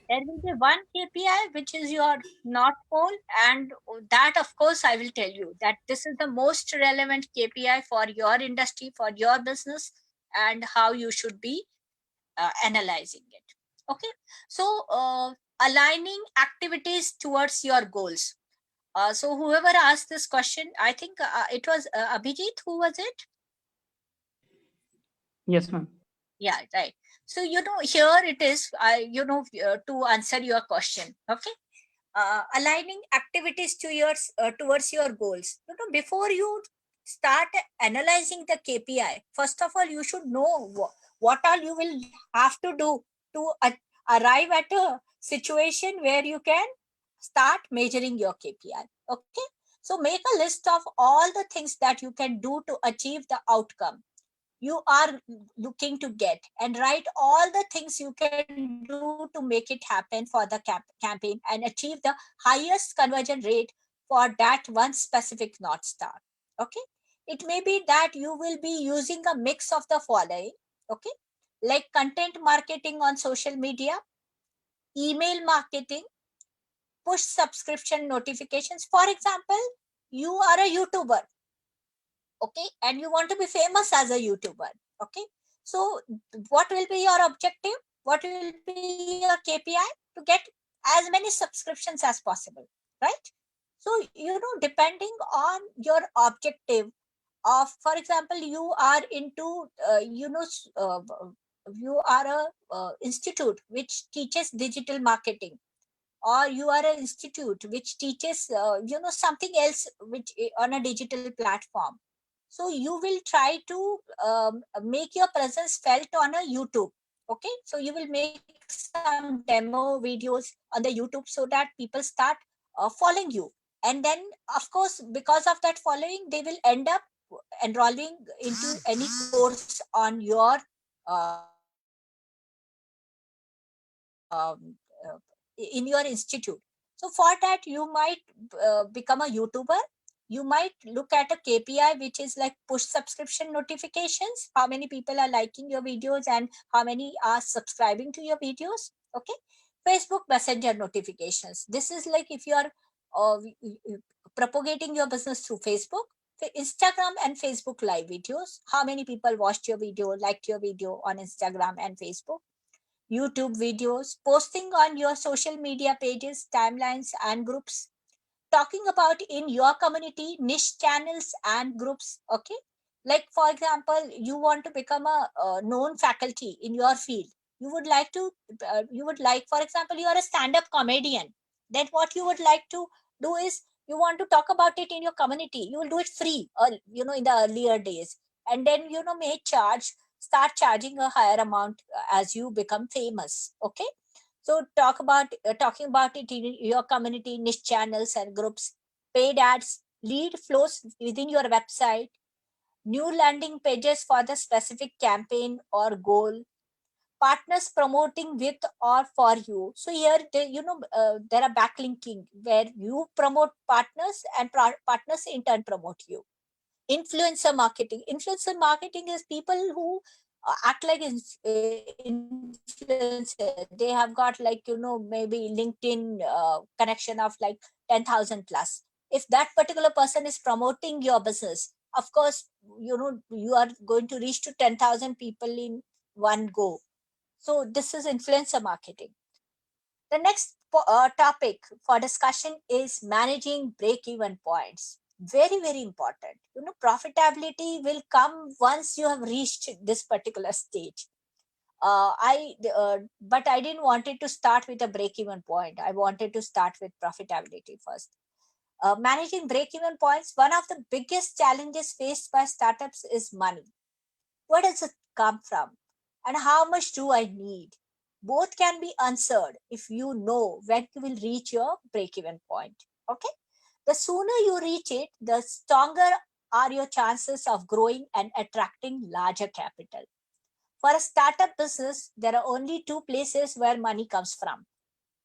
there will be one KPI which is your not goal, and that of course I will tell you that this is the most relevant KPI for your industry, for your business, and how you should be analyzing it. Okay, so aligning activities towards your goals. So whoever asked this question, I think it was Abhijit. Who was it? Yes, ma'am. Yeah, right. So here it is. To answer your question. Okay, aligning activities to towards your goals. Before you start analyzing the KPI, first of all you should know what all you will have to do to arrive at a situation where you can start measuring your KPI. Okay, so make a list of all the things that you can do to achieve the outcome you are looking to get, and write all the things you can do to make it happen for the campaign and achieve the highest conversion rate for that one specific North Star. Okay, it may be that you will be using a mix of the following. Okay, like content marketing on social media, email marketing, push subscription notifications. For example, you are a YouTuber, okay, and you want to be famous as a YouTuber. Okay, so what will be your objective? What will be your KPI? To get as many subscriptions as possible, right? So, depending on your objective of, for example, you are into, you are a institute which teaches digital marketing, or you are an institute which teaches, something else which on a digital platform. So you will try to make your presence felt on a YouTube. Okay, so you will make some demo videos on the YouTube so that people start following you, and then, of course, because of that following, they will end up enrolling into any course on your in your institute. So for that, you might become a YouTuber. You might look at a KPI, which is like push subscription notifications, how many people are liking your videos and how many are subscribing to your videos. Okay, Facebook Messenger notifications, this is like if you are propagating your business through Facebook. Instagram and Facebook live videos, how many people watched your video, liked your video on Instagram and Facebook. YouTube videos, posting on your social media pages, timelines, and groups, talking about in your community, niche channels and groups. Okay, like for example, you want to become a known faculty in your field. You would like to, for example, you are a stand-up comedian. Then what you would like to do is you want to talk about it in your community. You will do it free, in the earlier days, and then may start charging a higher amount as you become famous. Okay, so talking about it in your community, niche channels and groups, paid ads, lead flows within your website, new landing pages for the specific campaign or goal, partners promoting with or for you. So here, there are backlinking where you promote partners and partners in turn promote you. Influencer marketing is people who act like influencer. They have got, like, maybe LinkedIn connection of like 10,000 plus. If that particular person is promoting your business, of course, you are going to reach to 10,000 people in one go. So this is influencer marketing. The next topic for discussion is managing break-even points. Very, very important. Profitability will come once you have reached this particular stage. But I didn't want it to start with a break-even point. I wanted to start with profitability first. Managing break-even points, one of the biggest challenges faced by startups is money. Where does it come from? And how much do I need? Both can be answered if you know when you will reach your break even point. Okay. The sooner you reach it, the stronger are your chances of growing and attracting larger capital. For a startup business, there are only two places where money comes from: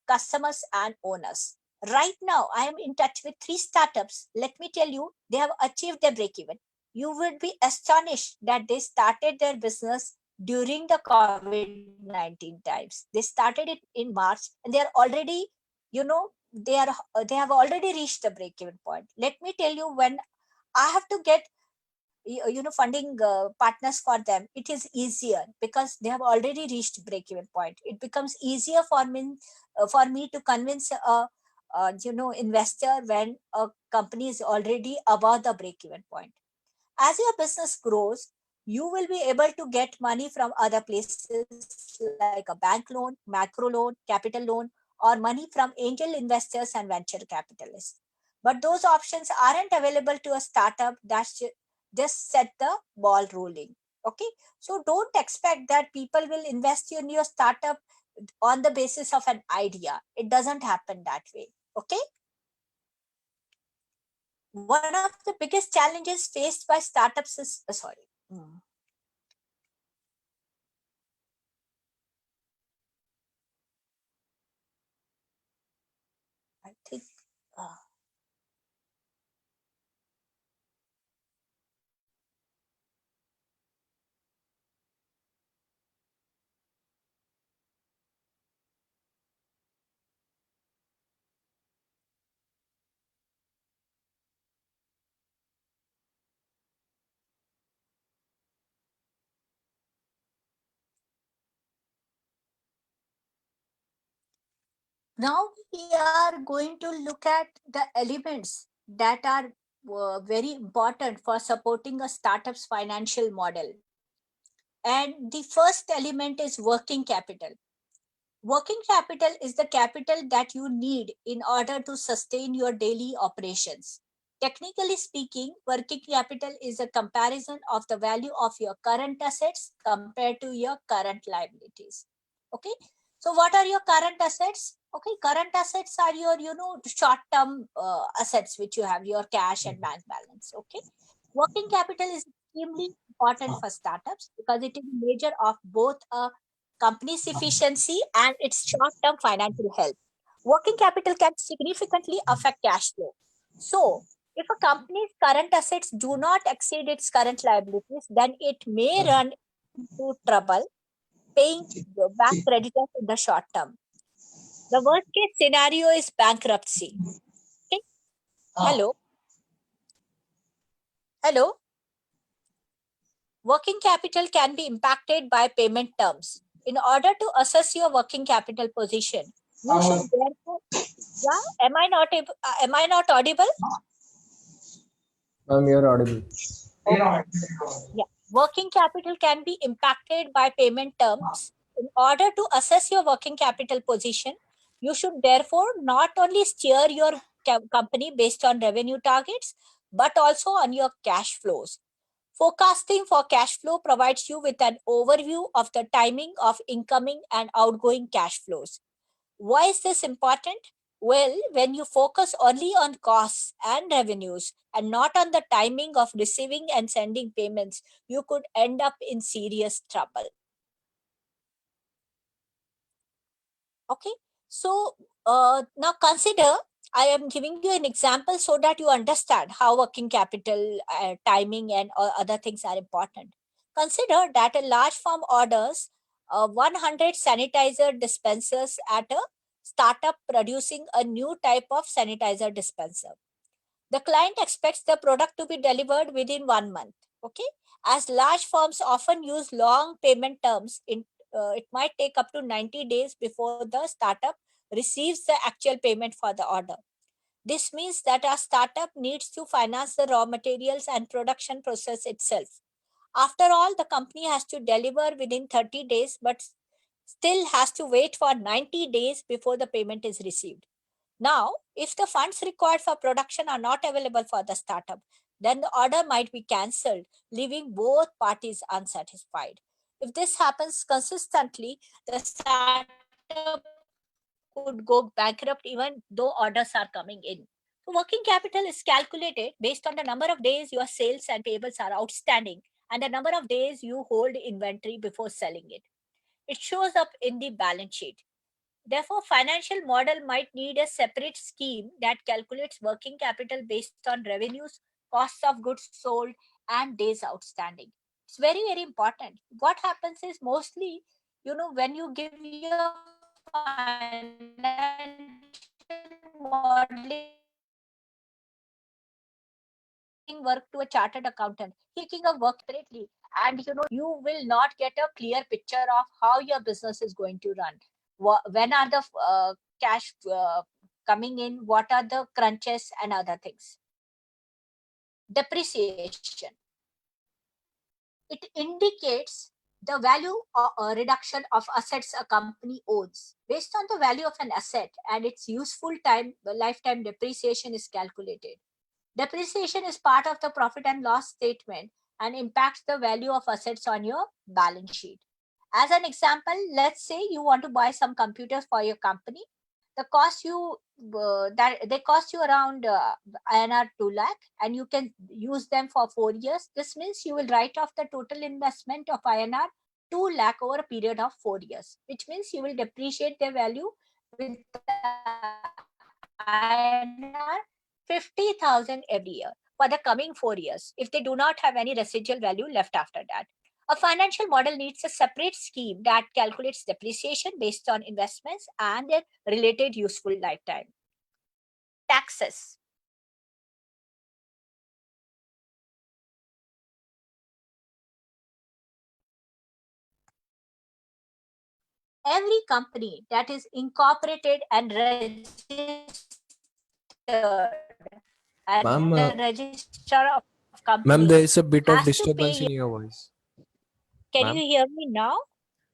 customers and owners. Right now, I am in touch with 3 startups. Let me tell you, they have achieved their break even. You would be astonished that they started their business during the COVID-19 times. They started it in March, and they are already, they have already reached the break even point. Let me tell you, when I have to get funding partners for them, it is easier because they have already reached break even point. It becomes easier for me to convince a investor when a company is already above the break even point. As your business grows, you will be able to get money from other places like a bank loan, macro loan, capital loan, or money from angel investors and venture capitalists. But those options aren't available to a startup that's just set the ball rolling. Okay, so don't expect that people will invest in your startup on the basis of an idea. It doesn't happen that way. Okay, one of the biggest challenges faced by startups is sorry. I think uh, Now we are going to look at the elements that are very important for supporting a startup's financial model. And the first element is working capital. Working capital is the capital that you need in order to sustain your daily operations. Technically speaking, working capital is a comparison of the value of your current assets compared to your current liabilities. Okay. So what are your current assets? Okay. Current assets are your, short-term assets, which you have your cash and bank balance. Okay. Working capital is extremely important for startups because it is a measure of both a company's efficiency and its short-term financial health. Working capital can significantly affect cash flow. So, if a company's current assets do not exceed its current liabilities, then it may run into trouble paying back creditors in the short term. The worst case scenario is bankruptcy. Okay. Hello. Hello. Working capital can be impacted by payment terms. In order to assess your working capital position, you should therefore. Yeah, am I not audible? You're audible. Okay. Yeah. Working capital can be impacted by payment terms. In order to assess your working capital position, you should therefore not only steer your company based on revenue targets, but also on your cash flows. Forecasting for cash flow provides you with an overview of the timing of incoming and outgoing cash flows. Why is this important? Well, when you focus only on costs and revenues and not on the timing of receiving and sending payments, you could end up in serious trouble. Okay, so now consider I am giving you an example so that you understand how working capital, timing, and other things are important. Consider that a large firm orders 100 sanitizer dispensers at a startup producing a new type of sanitizer dispenser. The client expects the product to be delivered within 1 month. Okay, as large firms often use long payment terms, it might take up to 90 days before the startup receives the actual payment for the order. This means that a startup needs to finance the raw materials and production process itself. After all, the company has to deliver within 30 days, but still has to wait for 90 days before the payment is received. Now, if the funds required for production are not available for the startup, then the order might be cancelled, leaving both parties unsatisfied. If this happens consistently, the startup could go bankrupt even though orders are coming in. So working capital is calculated based on the number of days your sales and payables are outstanding and the number of days you hold inventory before selling it. It shows up in the balance sheet. Therefore, financial model might need a separate scheme that calculates working capital based on revenues, costs of goods sold, and days outstanding. It's very, very important. What happens is mostly, when you give your financial modeling work to a chartered accountant, taking a work separately, and you will not get a clear picture of how your business is going to run. When are the cash coming in? What are the crunches and other things? Depreciation. It indicates the value or reduction of assets a company owns. Based on the value of an asset and its useful time, lifetime depreciation is calculated. Depreciation is part of the profit and loss statement and impacts the value of assets on your balance sheet. As an example, let's say you want to buy some computers for your company. The cost you that they cost you around INR 2 lakh, and you can use them for 4 years. This means you will write off the total investment of INR 2 lakh over a period of 4 years, which means you will depreciate their value with INR 50,000 every year for the coming 4 years if they do not have any residual value left after that. A financial model needs a separate scheme that calculates depreciation based on investments and their related useful lifetime. Taxes. every company that is incorporated and registered at Ma'am, the register of ma'am, companies there is a bit of has to disturbance pay. in your voice. Can Ma'am? you hear me now?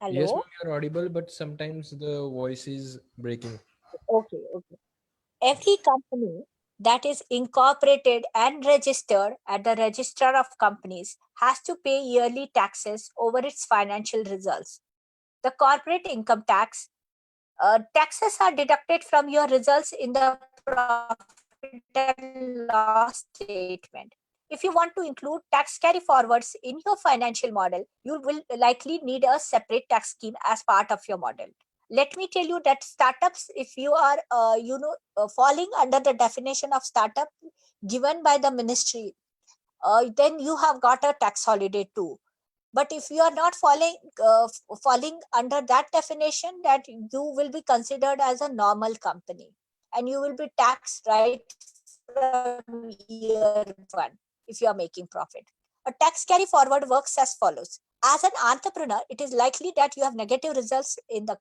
Yes, Hello? ma'am, you're audible, but sometimes the voice is breaking. Okay, okay. Every company that is incorporated and registered at the register of companies has to pay yearly taxes over its financial results. The corporate income tax taxes are deducted from your results in the profit and loss statement. If you want to include tax carry forwards in your financial model, you will likely need a separate tax scheme as part of your model. Let me tell you that startups, if you are falling under the definition of startup given by the ministry, then you have got a tax holiday too. But if you are not falling under that definition, that you will be considered as a normal company and you will be taxed right from year one if you are making profit. A tax carry forward works as follows. As an entrepreneur, it is likely that you have negative results in the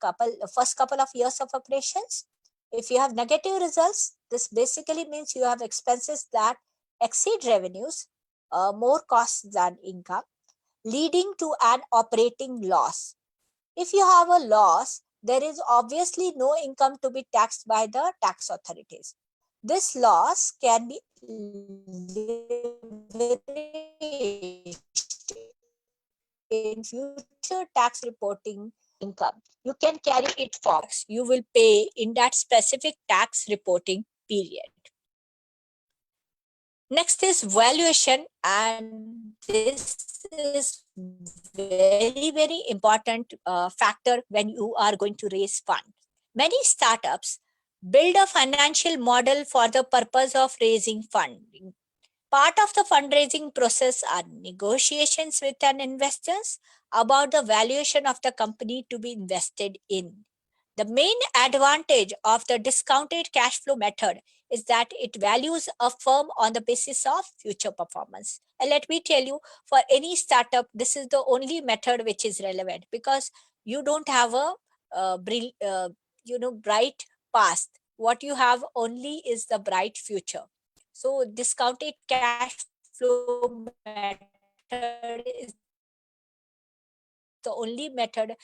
first couple of years of operations. If you have negative results, this basically means you have expenses that exceed revenues, more costs than income, leading to an operating loss. If you have a loss, there is obviously no income to be taxed by the tax authorities. This loss can be leveraged in future tax reporting income. You can carry it forward. You will pay in that specific tax reporting period. Next is valuation, and this is very important factor when you are going to raise fund. Many startups build a financial model for the purpose of raising funding. Part of the fundraising process are negotiations with an investors about the valuation of the company to be invested in. The main advantage of the discounted cash flow method is that it values a firm on the basis of future performance. And let me tell you, for any startup, this is the only method which is relevant, because you don't have a bright past. What you have only is the bright future. So discounted cash flow method is the only method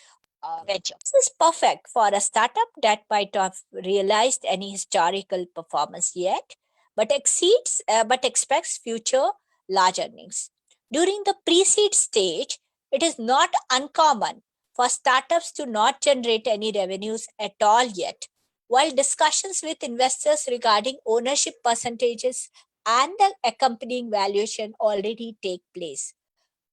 venture. This is perfect for a startup that might have realized any historical performance yet, but expects future large earnings. During the pre-seed stage, it is not uncommon for startups to not generate any revenues at all yet, while discussions with investors regarding ownership percentages and the accompanying valuation already take place.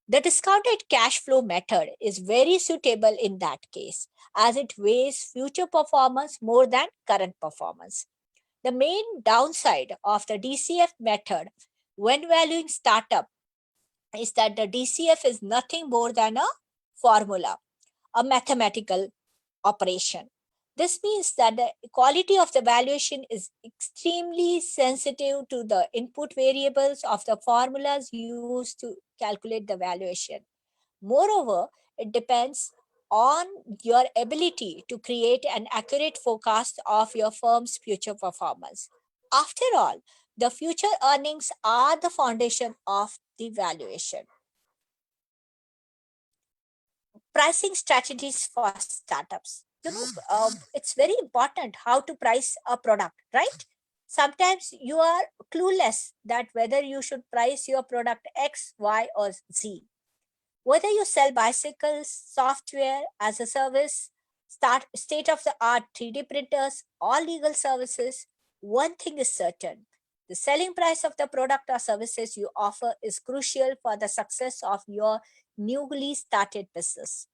The discounted cash flow method is very suitable in that case, as it weighs future performance more than current performance. The main downside of the DCF method when valuing startup is that the DCF is nothing more than a formula, a mathematical operation. This means that the quality of the valuation is extremely sensitive to the input variables of the formulas used to calculate the valuation. Moreover, it depends on your ability to create an accurate forecast of your firm's future performance. After all, the future earnings are the foundation of the valuation. Pricing strategies for startups. It's very important how to price a product, right? Sometimes you are clueless that whether you should price your product X, Y, or Z. Whether you sell bicycles, software as a service, state of the art 3D printers, or legal services, one thing is certain: the selling price of the product or services you offer is crucial for the success of your newly started business.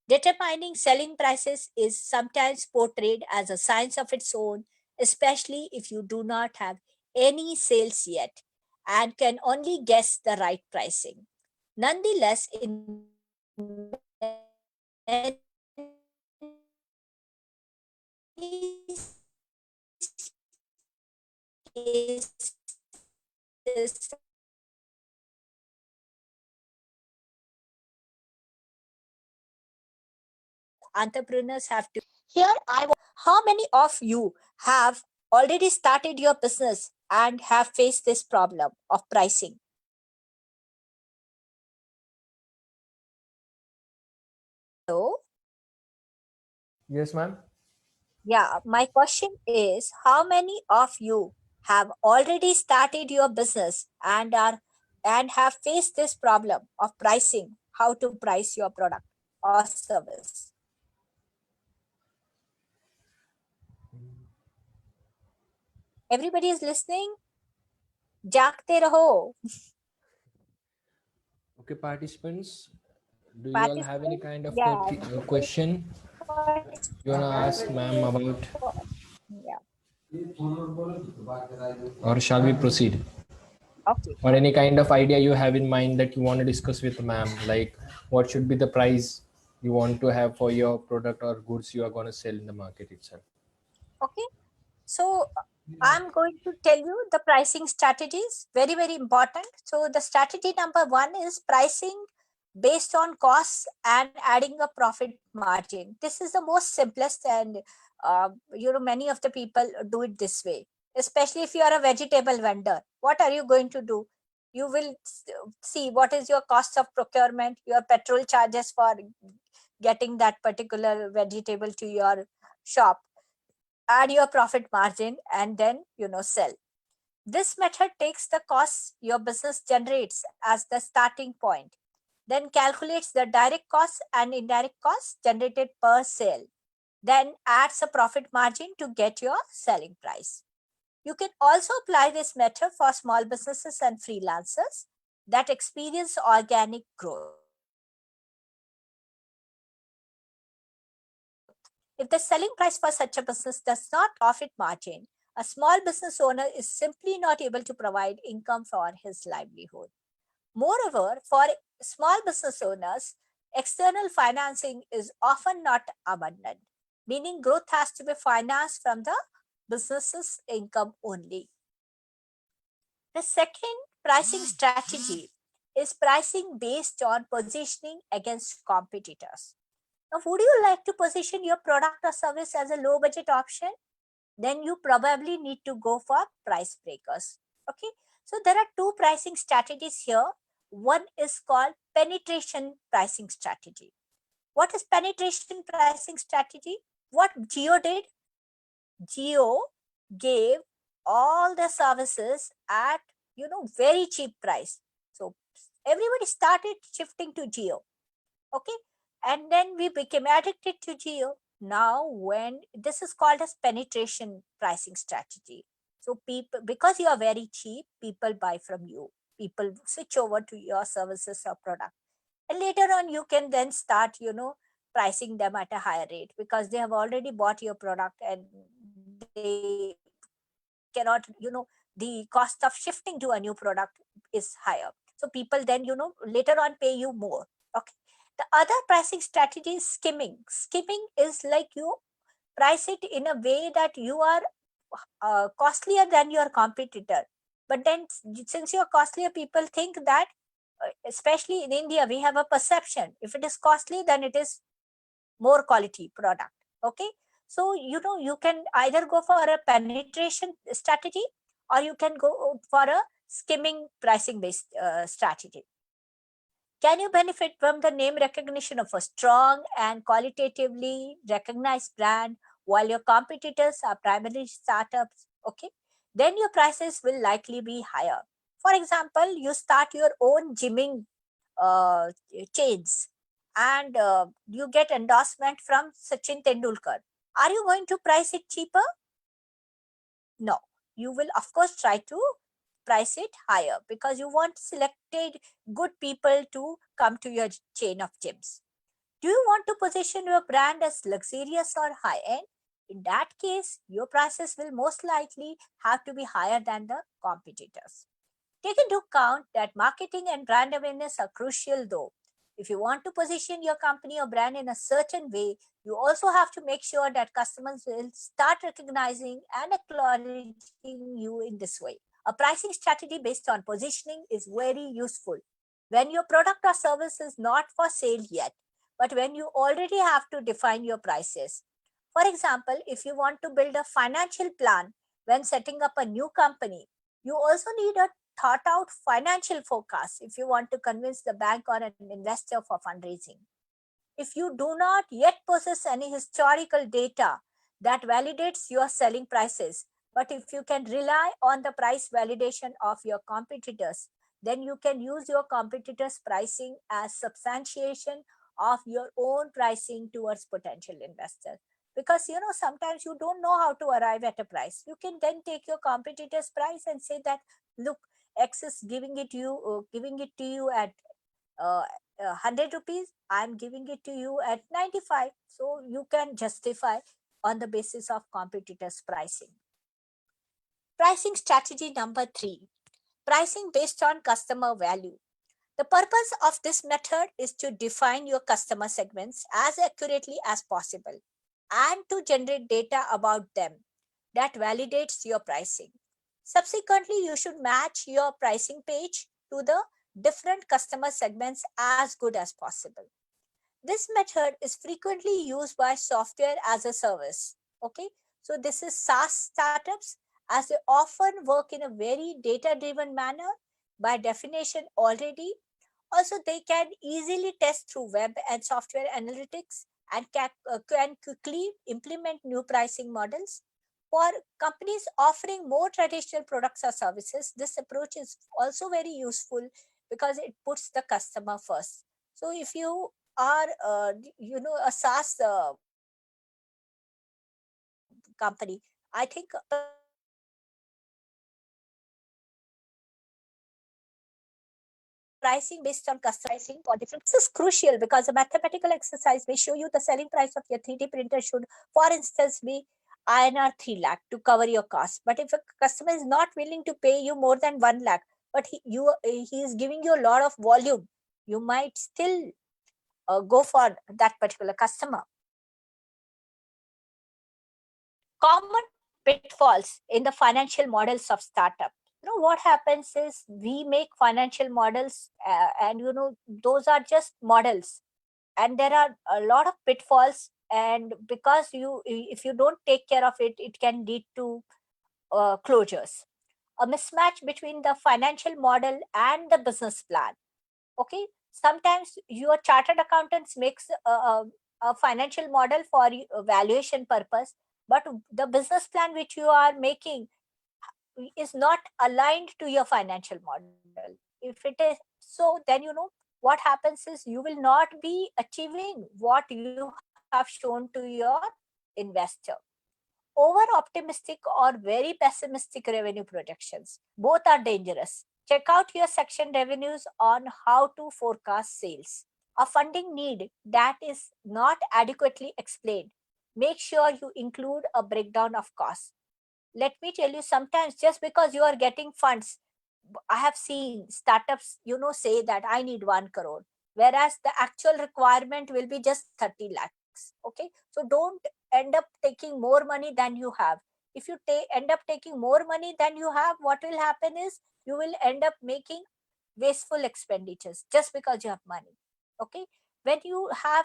Determining selling prices is sometimes portrayed as a science of its own, especially if you do not have any sales yet and can only guess the right pricing. Nonetheless, in many cases, entrepreneurs have to. Here, how many of you have already started your business and have faced this problem of pricing? So, Yes, ma'am. yeah, my question is, how many of you have already started your business and have faced this problem of pricing, how to price your product or service? Everybody is listening? जागते रहो. Okay, participants, do you all have any kind of question you wanna ask ma'am about, Yeah. or shall we proceed? Okay. Or any kind of idea you have in mind that you want to discuss with ma'am, like what should be the price you want to have for your product or goods you are going to sell in the market itself? Okay. So I'm going to tell you the pricing strategies. Very, very important. So the strategy number 1 is pricing based on costs and adding a profit margin. This is the most simplest, and many of the people do it this way. Especially if you are a vegetable vendor, what are you going to do? You will see what is your cost of procurement, your petrol charges for getting that particular vegetable to your shop, add your profit margin, and then sell. This method takes the costs your business generates as the starting point, then calculates the direct costs and indirect costs generated per sale, then adds a profit margin to get your selling price. You can also apply this method for small businesses and freelancers that experience organic growth. If the selling price for such a business does not profit margin, a small business owner is simply not able to provide income for his livelihood. Moreover, for small business owners, external financing is often not abundant, meaning growth has to be financed from the business's income only. The second pricing strategy is pricing based on positioning against competitors. Now, would you like to position your product or service as a low budget option? Then you probably need to go for price breakers. Okay, so there are two pricing strategies here. One is called penetration pricing strategy. What is penetration pricing strategy? What Jio did? Jio gave all the services at very cheap price. So everybody started shifting to Jio. Okay, and then we became addicted to Jio. Now, when this is called as penetration pricing strategy. So people, because you are very cheap, people buy from you. People switch over to your services or product. And later on, you can then start, pricing them at a higher rate because they have already bought your product and they cannot, the cost of shifting to a new product is higher. So people then, later on pay you more. Okay. The other pricing strategy is skimming. Skimming is like you price it in a way that you are costlier than your competitor. But then, since you're costlier, people think that, especially in India, we have a perception. If it is costly, then it is more quality product. Okay. So, you can either go for a penetration strategy or you can go for a skimming pricing based strategy. Can you benefit from the name recognition of a strong and qualitatively recognized brand while your competitors are primarily startups? Okay, then your prices will likely be higher. For example, you start your own gymming chains and you get endorsement from Sachin Tendulkar. Are you going to price it cheaper? No, you will of course try to price it higher because you want selected good people to come to your chain of gyms. Do you want to position your brand as luxurious or high end? In that case, your prices will most likely have to be higher than the competitors. Take into account that marketing and brand awareness are crucial though. If you want to position your company or brand in a certain way, you also have to make sure that customers will start recognizing and acknowledging you in this way. A pricing strategy based on positioning is very useful when your product or service is not for sale yet, but when you already have to define your prices. For example, if you want to build a financial plan when setting up a new company, you also need a thought out financial forecast if you want to convince the bank or an investor for fundraising. If you do not yet possess any historical data that validates your selling prices, but if you can rely on the price validation of your competitors, then you can use your competitors' pricing as substantiation of your own pricing towards potential investors. Because sometimes you don't know how to arrive at a price. You can then take your competitor's price and say that, look, X is giving it to you at uh, 100 rupees, I'm giving it to you at 95. So you can justify on the basis of competitors' pricing. Pricing strategy number 3, pricing based on customer value. The purpose of this method is to define your customer segments as accurately as possible and to generate data about them that validates your pricing. Subsequently, you should match your pricing page to the different customer segments as good as possible. This method is frequently used by software as a service. Okay, so this is SaaS startups, as they often work in a very data driven manner by definition already. Also, they can easily test through web and software analytics and can quickly implement new pricing models. For companies offering more traditional products or services, this approach is also very useful because it puts the customer first. So if you are, a SaaS company, I think pricing based on customizing for different. This is crucial because a mathematical exercise may show you the selling price of your 3D printer should, for instance, be INR 3 lakh to cover your costs. But if a customer is not willing to pay you more than 1 lakh, but he is giving you a lot of volume, you might still go for that particular customer. Common pitfalls in the financial models of startup. What happens is we make financial models, and those are just models, and there are a lot of pitfalls, and because if you don't take care of it, it can lead to closures. A mismatch between the financial model and the business plan. Okay, sometimes your chartered accountants makes a financial model for valuation purpose, but the business plan which you are making is not aligned to your financial model. If it is so, then what happens is you will not be achieving what you have shown to your investor. Over optimistic or very pessimistic revenue projections, both are dangerous. Check out your section revenues on how to forecast sales. A funding need that is not adequately explained, make sure you include a breakdown of costs. Let me tell you, sometimes just because you are getting funds, I have seen startups, say that I need 1 crore, whereas the actual requirement will be just 30 lakhs. Okay, so don't end up taking more money than you have. If you end up taking more money than you have, what will happen is you will end up making wasteful expenditures just because you have money. Okay, when you have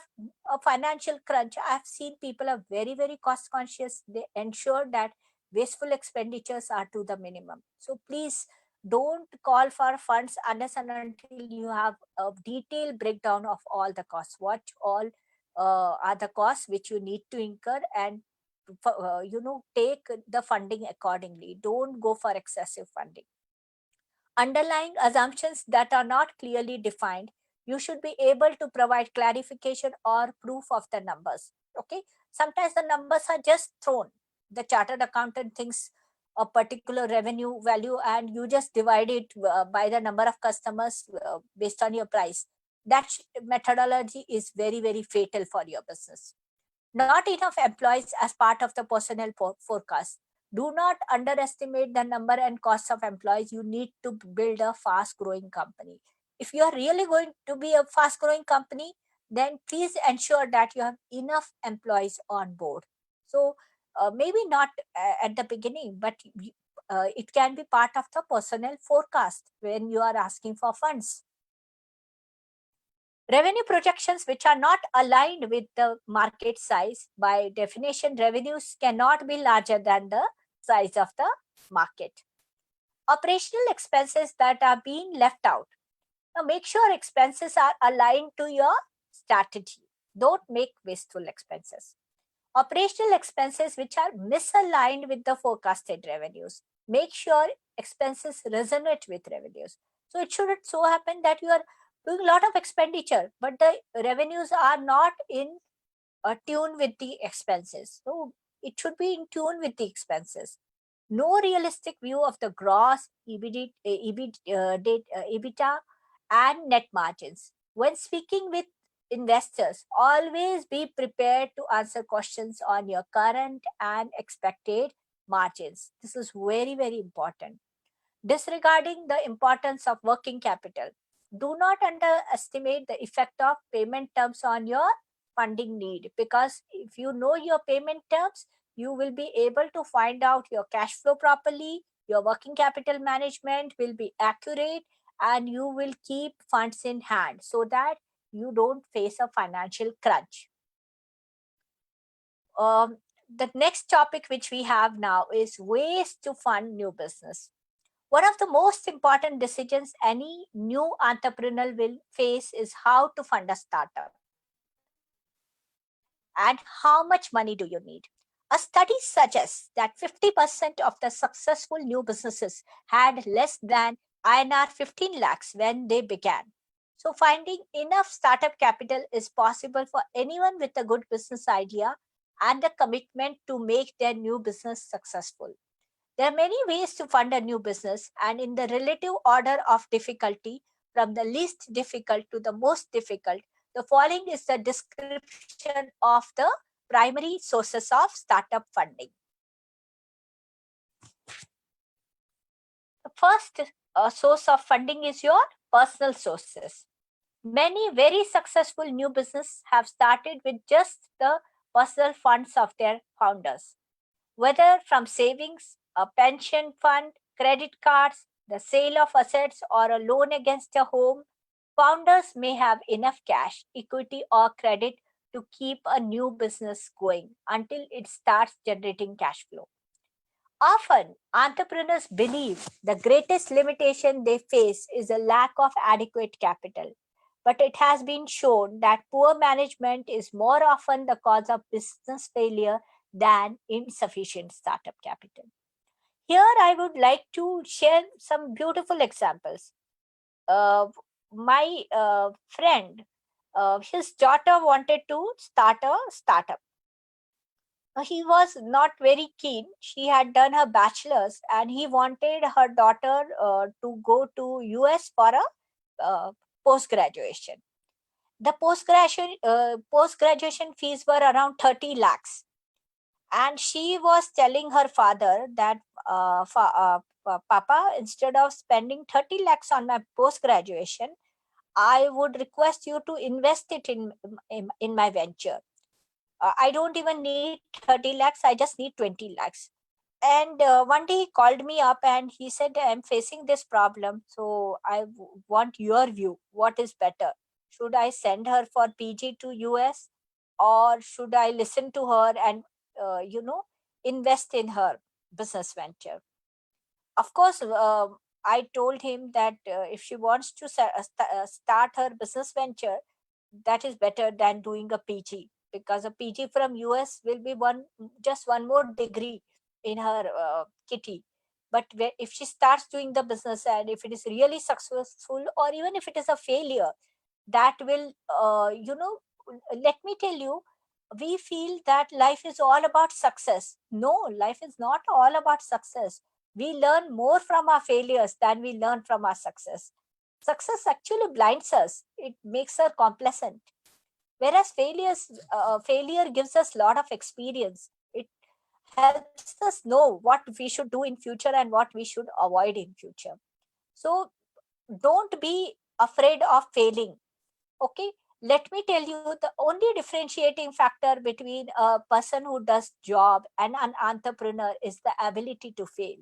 a financial crunch, I have seen people are very, very cost conscious. They ensure that wasteful expenditures are to the minimum. So please don't call for funds unless and until you have a detailed breakdown of all the costs, what all are the costs which you need to incur, and take the funding accordingly. Don't go for excessive funding. Underlying assumptions that are not clearly defined, you should be able to provide clarification or proof of the numbers. Okay, sometimes the numbers are just thrown. The chartered accountant thinks a particular revenue value and you just divide it by the number of customers based on your price. That methodology is very, very fatal for your business. Not enough employees as part of the personnel forecast. Do not underestimate the number and cost of employees you need to build a fast growing company. If you are really going to be a fast growing company, then please ensure that you have enough employees on board. So maybe not at the beginning, but it can be part of the personnel forecast when you are asking for funds. Revenue projections which are not aligned with the market size, by definition, revenues cannot be larger than the size of the market. Operational expenses that are being left out. Now make sure expenses are aligned to your strategy. Don't make wasteful expenses. Operational expenses which are misaligned with the forecasted revenues. Make sure expenses resonate with revenues. So it shouldn't so happen that you are doing a lot of expenditure, but the revenues are not in tune with the expenses. So it should be in tune with the expenses. No realistic view of the gross EBITDA and net margins. When speaking with investors, always be prepared to answer questions on your current and expected margins. This is very, very important. Disregarding the importance of working capital. Do not underestimate the effect of payment terms on your funding need, because if you know your payment terms, you will be able to find out your cash flow properly, your working capital management will be accurate, and you will keep funds in hand so that you don't face a financial crunch. The next topic which we have now is ways to fund new business. One of the most important decisions any new entrepreneur will face is how to fund a startup. And how much money do you need? A study suggests that 50% of the successful new businesses had less than INR 15 lakhs when they began. So finding enough startup capital is possible for anyone with a good business idea and a commitment to make their new business successful. There are many ways to fund a new business, and in the relative order of difficulty, from the least difficult to the most difficult, the following is the description of the primary sources of startup funding. The first source of funding is your personal sources. Many very successful new businesses have started with just the personal funds of their founders, whether from savings, a pension fund, credit cards, the sale of assets, or a loan against a home. Founders may have enough cash, equity, or credit to keep a new business going until it starts generating cash flow. Often, entrepreneurs believe the greatest limitation they face is a lack of adequate capital. But it has been shown that poor management is more often the cause of business failure than insufficient startup capital. Here, I would like to share some beautiful examples. My friend, his daughter wanted to start a startup. He was not very keen. She had done her bachelor's and he wanted her daughter to go to US for a post graduation. The post graduation fees were around 30 lakhs, and she was telling her father that Papa, instead of spending 30 lakhs on my post graduation, I would request you to invest it in my venture. I don't even need 30 lakhs, I just need 20 lakhs. And one day he called me up and he said, I'm facing this problem, so I want your view. What is better? Should I send her for PG to US, or should I listen to her and invest in her business venture? Of course, I told him that if she wants to start her business venture, that is better than doing a PG, because a PG from US will be just one more degree in her kitty. But if she starts doing the business and if it is really successful, or even if it is a failure, that will let me tell you, we feel that life is all about success. No, life is not all about success. We learn more from our failures than we learn from our success. Success actually blinds us, it makes us complacent, whereas failure gives us a lot of experience. It helps us know what we should do in future and what we should avoid in future. So don't be afraid of failing. Okay, let me tell you, the only differentiating factor between a person who does job and an entrepreneur is the ability to fail.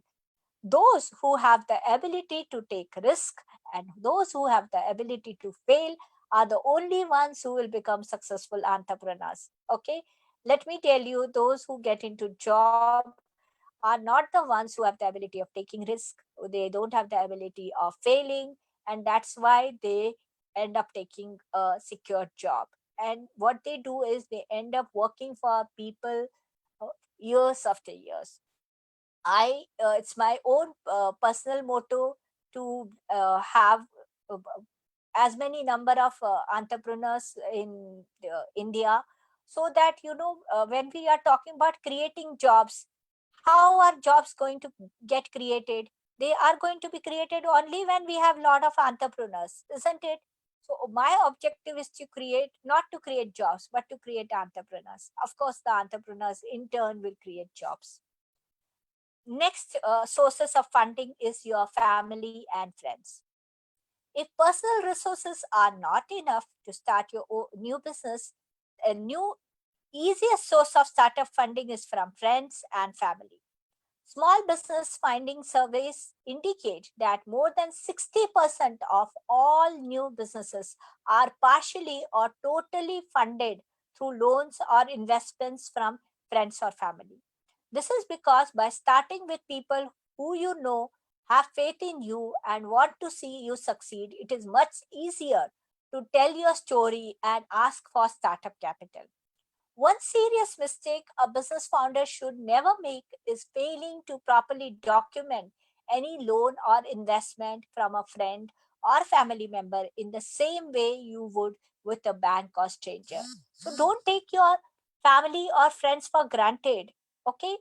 Those who have the ability to take risk and those who have the ability to fail are the only ones who will become successful entrepreneurs. Okay, let me tell you, those who get into job are not the ones who have the ability of taking risk. They don't have the ability of failing, and that's why they end up taking a secure job. And what they do is they end up working for people uh, years after years. It's my own personal motto to have uh, as many number of entrepreneurs in India, so that when we are talking about creating jobs, how are jobs going to get created? They are going to be created only when we have lot of entrepreneurs, isn't it? So my objective is to create, not to create jobs, but to create entrepreneurs. Of course, the entrepreneurs in turn will create jobs. Next sources of funding is your family and friends. If personal resources are not enough to start your new business, a new easiest source of startup funding is from friends and family. Small business finding surveys indicate that more than 60% of all new businesses are partially or totally funded through loans or investments from friends or family. This is because by starting with people who you know, have faith in you, and want to see you succeed, it is much easier to tell your story and ask for startup capital. One serious mistake a business founder should never make is failing to properly document any loan or investment from a friend or family member in the same way you would with a bank or stranger. So don't take your family or friends for granted. Okay,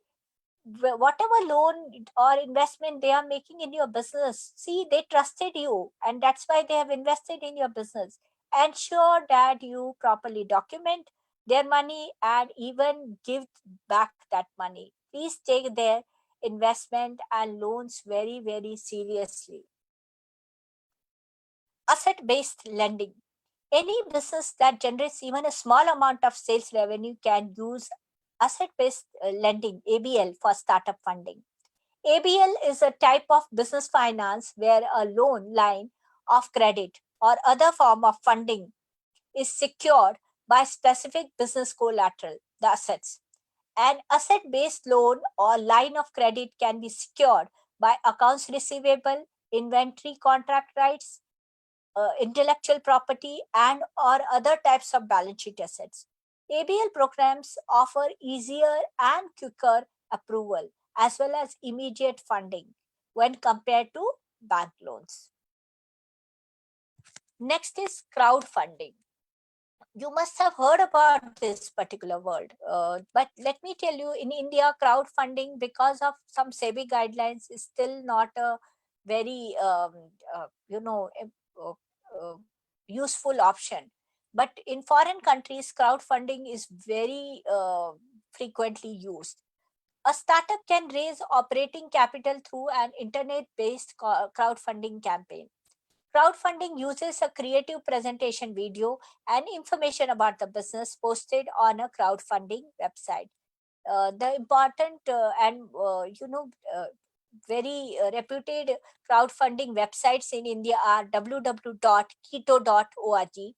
whatever loan or investment they are making in your business, see, they trusted you, and that's why they have invested in your business. Ensure that you properly document their money and even give back that money. Please take their investment and loans very, very seriously. Asset based lending. Any business that generates even a small amount of sales revenue can use asset based lending, ABL, for startup funding. ABL is a type of business finance where a loan, line of credit, or other form of funding is secured by specific business collateral, the assets. An asset based loan or line of credit can be secured by accounts receivable, inventory contract rights, intellectual property, and or other types of balance sheet assets. ABL programs offer easier and quicker approval as well as immediate funding when compared to bank loans. Next is crowdfunding. You must have heard about this particular word, but let me tell you, in India, crowdfunding, because of some SEBI guidelines, is still not a very uh, uh, useful option. But in foreign countries, crowdfunding is very frequently used. A startup can raise operating capital through an internet based crowdfunding campaign. Crowdfunding uses a creative presentation video and information about the business posted on a crowdfunding website. The important and very reputed crowdfunding websites in India are www.keto.org,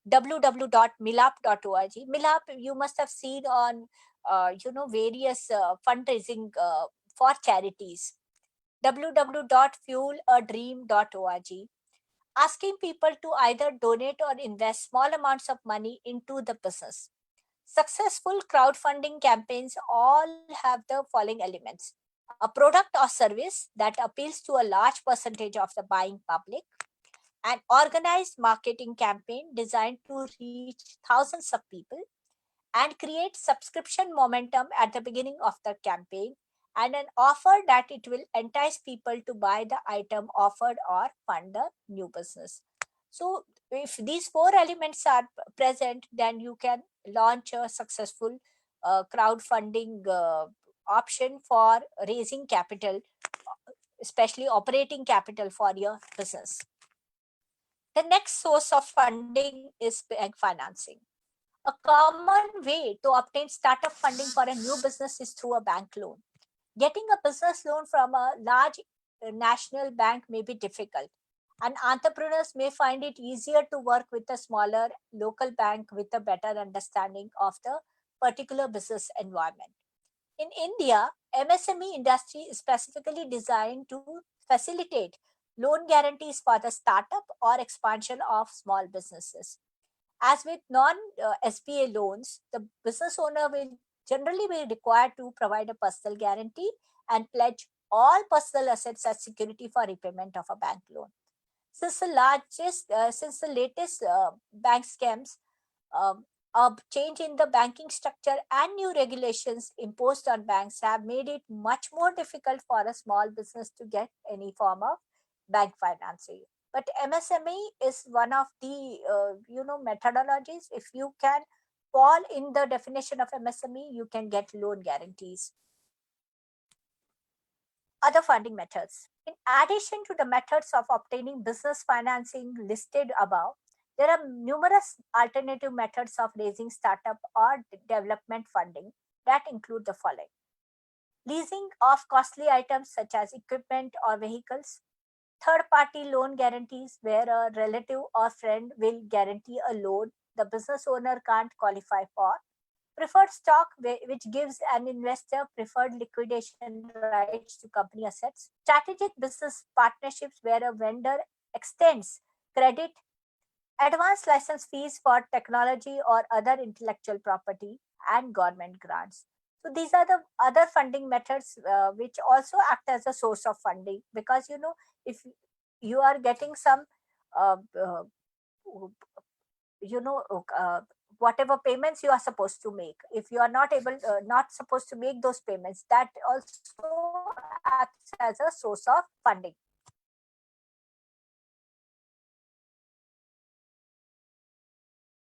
www.milap.org. Milap, you must have seen on various fundraising for charities. www.fueladream.org, asking people to either donate or invest small amounts of money into the business. Successful crowdfunding campaigns all have the following elements: a product or service that appeals to a large percentage of the buying public, an organized marketing campaign designed to reach thousands of people and create subscription momentum at the beginning of the campaign, and an offer that it will entice people to buy the item offered or fund the new business. So if these four elements are present, then you can launch a successful crowdfunding option for raising capital, especially operating capital for your business. The next source of funding is bank financing. A common way to obtain startup funding for a new business is through a bank loan. Getting a business loan from a large national bank may be difficult. And entrepreneurs may find it easier to work with a smaller local bank with a better understanding of the particular business environment. In India, MSME industry is specifically designed to facilitate loan guarantees for the startup or expansion of small businesses. As with non SBA loans, the business owner will generally be required to provide a personal guarantee and pledge all personal assets as security for repayment of a bank loan. Since the latest bank scams, a change in the banking structure and new regulations imposed on banks have made it much more difficult for a small business to get any form of bank financing. But MSME is one of the methodologies. If you can fall in the definition of MSME, you can get loan guarantees. Other funding methods. In addition to the methods of obtaining business financing listed above, there are numerous alternative methods of raising startup or development funding that include the following: leasing of costly items such as equipment or vehicles, third party loan guarantees, where a relative or friend will guarantee a loan the business owner can't qualify for, preferred stock, which gives an investor preferred liquidation rights to company assets, strategic business partnerships, where a vendor extends credit, advanced license fees for technology or other intellectual property, and government grants. So these are the other funding methods which also act as a source of funding, because if you are getting some uh, uh, you know uh, whatever payments you are supposed to make, if you are not supposed to make those payments, that also acts as a source of funding.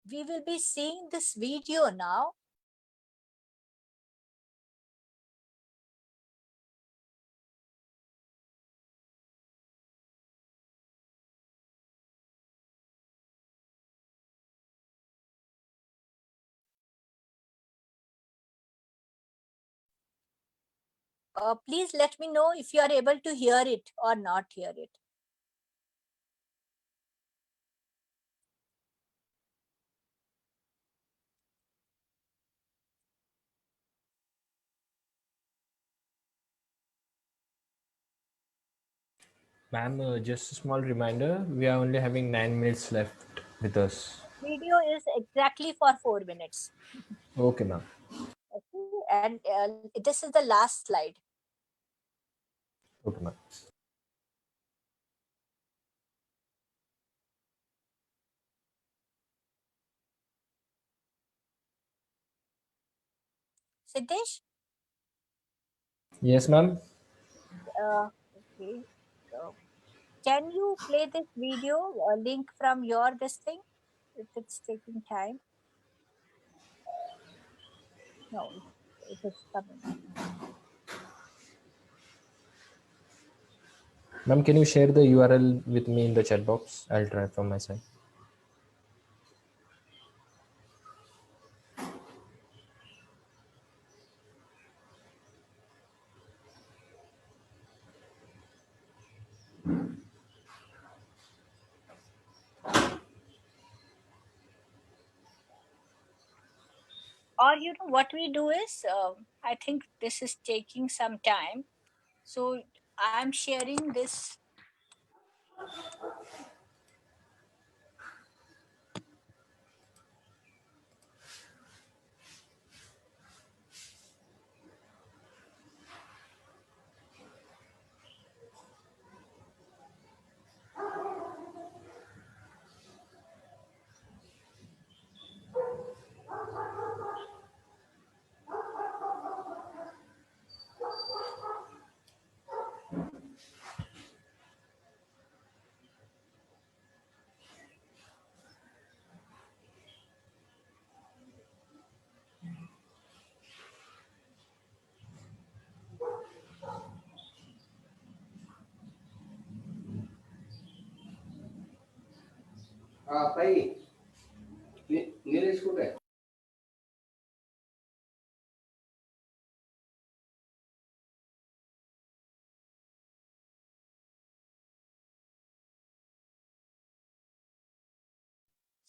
We will be seeing this video now. Please let me know if you are able to hear it or not hear it. Ma'am, just a small reminder, we are only having 9 minutes left with us. Video is exactly for 4 minutes. Okay, ma'am. Okay, and this is the last slide. Okay, ma'am. Siddesh, Yes, ma'am. okay. Uh, can you play this video link from your this thing if it's taking time? No, it is coming. Ma'am, can you share the URL with me in the chat box? I'll try from my side. Or what we do is, I think this is taking some time, so I'm sharing this. ताई निलेश कुठे आहे?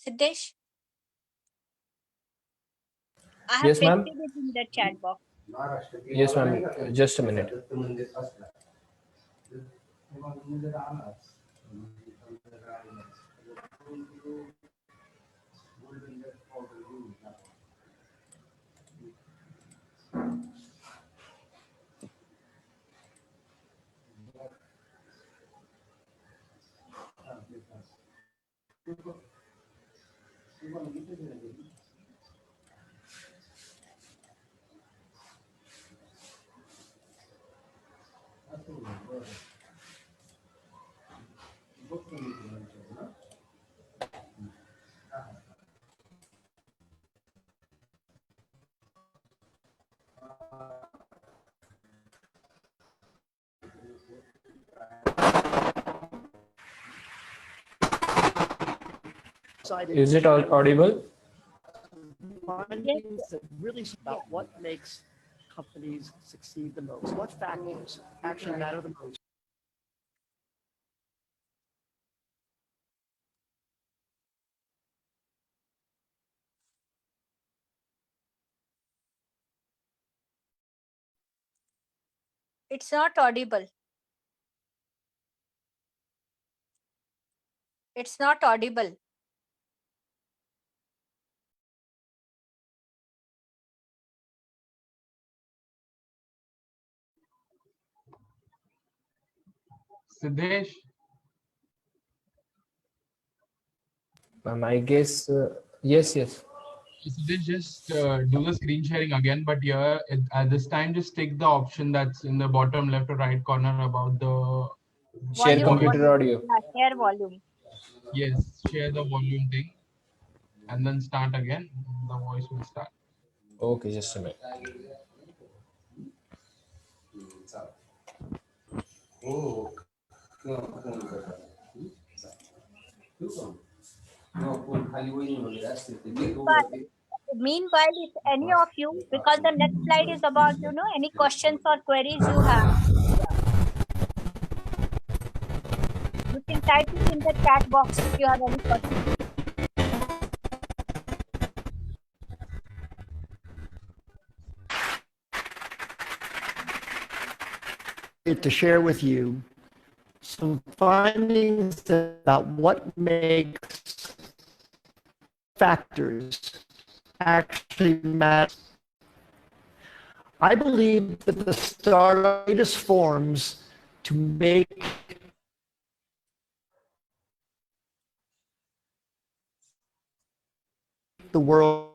Siddesh? I have Yes, ma'am. pasted it in the chat box. Yes, ma'am. Just a minute. Is it audible? Findings that really about what makes companies succeed the most. What factors actually matter the most? It's not audible. It's not audible. Siddesh, Ma'am, I guess yes, yes. Siddesh, just do the screen sharing again, but here at this time, just take the option that's in the bottom left or right corner about the Share Volume, computer audio. yeah, share volume. yes, share the volume thing, and then start again. The voice will start. Okay, just a minute. Meanwhile, if any of you, because the next slide is about, any questions or queries you have, you can type it in the chat box if you have any questions. To share with you some findings about what makes factors actually matter. I believe that the startup latest forms to make the world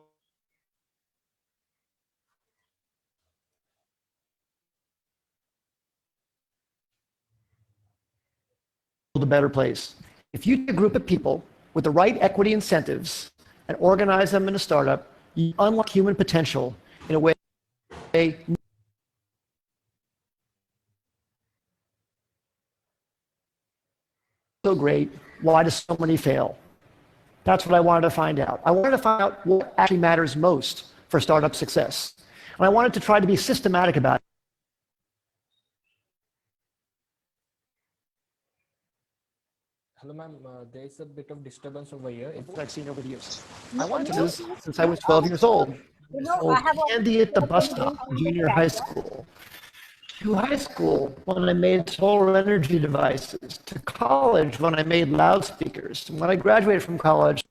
a better place. If you take a group of people with the right equity incentives and organize them in a startup, you unlock human potential in a way so great. Why do so many fail? That's what I wanted to find out. I wanted to find out what actually matters most for startup success. And I wanted to try to be systematic about it. Hello, ma'am. There is a bit of disturbance over here. What I've seen over the years. No, I wanted to no, do this since I was 12 years old. I have Candy at the already bus put stop, in the junior chat high box. school. To high school when I made solar energy devices, to college when I made loudspeakers. And when I graduated from college,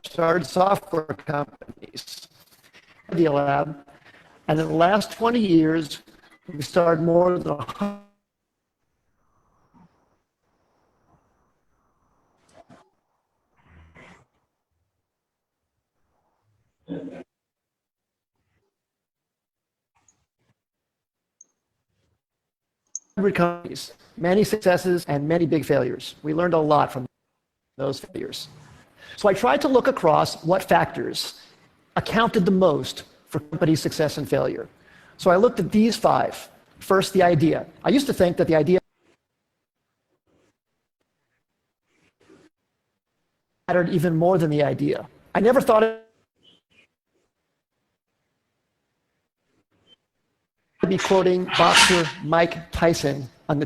I started software companies, Media Lab, and in the last 20 years, we started more than 100 companies, many successes and many big failures. We learned a lot from those failures. So I tried to look across what factors accounted the most for company success and failure. So I looked at these 5. First, the idea. I used to think that the idea mattered even more than the idea. I never thought I'd be quoting boxer Mike Tyson on the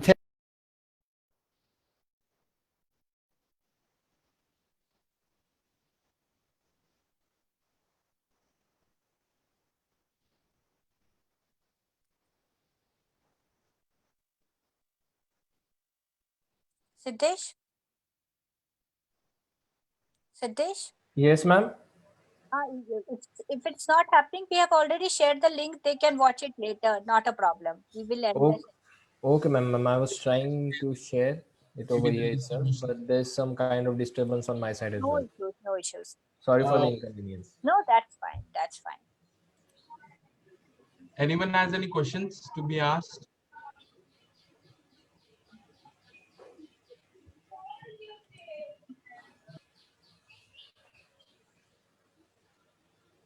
Siddesh? Siddesh? Yes, ma'am. If it's not happening, we have already shared the link. They can watch it later. Not a problem. We will end Okay, this. okay, ma'am. I was trying to share it over Maybe there here is some itself, issue. but there's some kind of disturbance on my side as No well. issues. No issues. Sorry for the Uh, inconvenience. No, that's fine. That's fine. Anyone has any questions to be asked?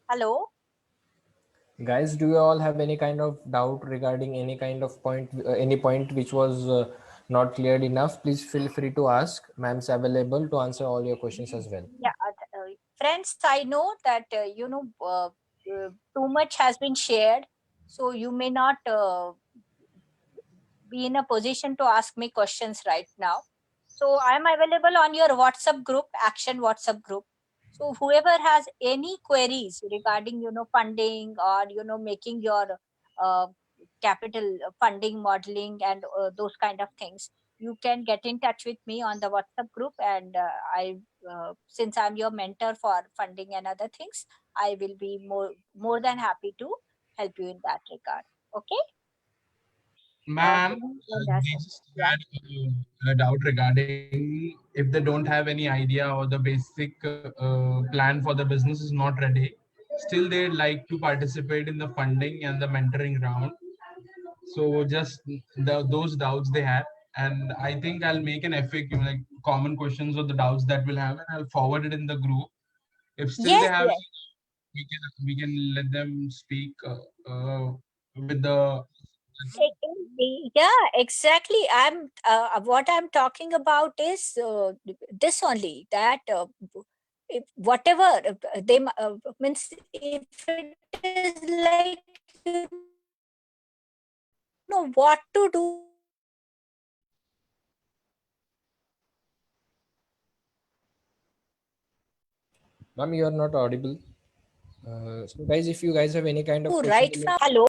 Hello? Guys, do you all have any kind of doubt regarding any kind of point, any point which was not cleared enough? Please feel free to ask. Ma'am's available to answer all your questions as well. Yeah. Friends, I know that, too much has been shared. So you may not be in a position to ask me questions right now. So I am available on your WhatsApp group, Action WhatsApp group. So whoever has any queries regarding, funding or, making your uh, capital funding modeling and those kind of things, you can get in touch with me on the WhatsApp group. And since I'm your mentor for funding and other things, I will be more than happy to help you in that regard. Okay. Ma'am, That's they it. just Yeah. had a doubt regarding if they don't have any idea or the basic plan for the business is not ready. Still, they like to participate in the funding and the mentoring round. So just those doubts they have, and I think I'll make an FAQ like common questions or the doubts that we'll have, and I'll forward it in the group. If still they Yes, have, yes. we can let them speak with the. Yeah, exactly. I'm what I'm talking about is this only, that if whatever means, if it is like, know what to do Ma'am, you are not audible. So guys, if you guys have any kind of question, right from hello.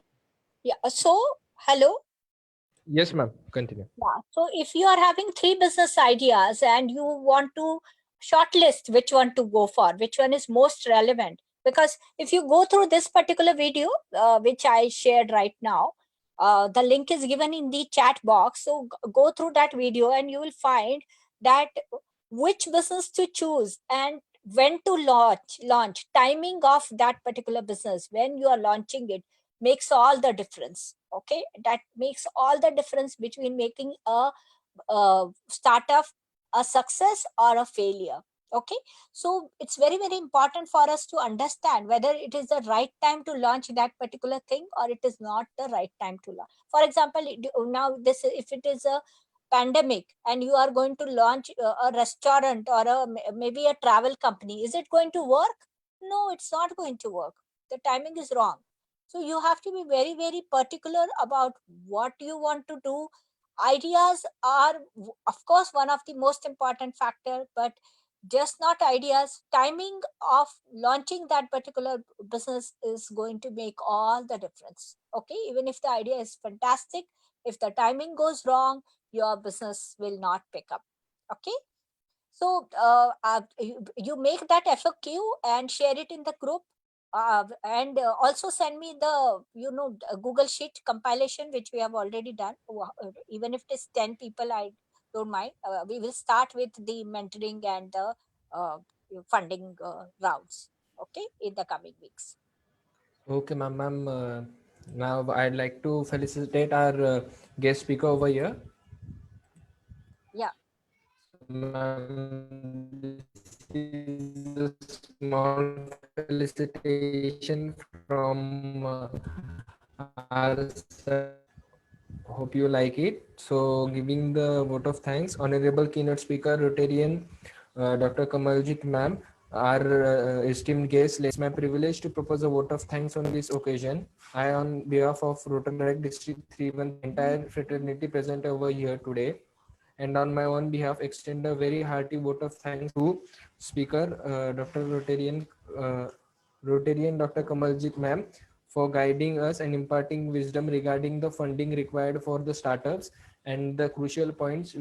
Yeah. So hello. yes, ma'am, continue. Yeah. So if you are having 3 business ideas and you want to shortlist which one to go for, which one is most relevant, because if you go through this particular video, which I shared right now, the link is given in the chat box. So go through that video and you will find that which business to choose and when to launch timing of that particular business when you are launching it makes all the difference. Okay, that makes all the difference between making a startup a success or a failure. Okay, so it's very very important for us to understand whether it is the right time to launch that particular thing or it is not the right time to launch. For example, now this, if it is a pandemic and you are going to launch a restaurant or maybe a travel company, is it going to work? No, it's not going to work. The timing is wrong. So you have to be very very particular about what you want to do. Ideas are of course one of the most important factor, but just not ideas, timing of launching that particular business is going to make all the difference. Okay, even if the idea is fantastic, if the timing goes wrong, your business will not pick up. Okay, so you make that FAQ and share it in the group, and also send me the Google Sheet compilation which we have already done. Even if it is 10 people, I don't mind. We will start with the mentoring and the funding rounds. Okay, in the coming weeks. Okay, ma'am. Now I'd like to felicitate our guest speaker over here. Yeah. Ma'am, this is a small felicitation from our side. Hope you like it. So, giving the vote of thanks, Honorable Keynote Speaker, Rotarian Dr. Kamaljit Ma'am, our esteemed guest. It's my privilege to propose a vote of thanks on this occasion. I, on behalf of Rotary District 31, entire fraternity present over here today, and on my own behalf, extend a very hearty vote of thanks to Speaker Dr. Rotarian Dr. Kamaljit Ma'am for guiding us and imparting wisdom regarding the funding required for the startups and the crucial points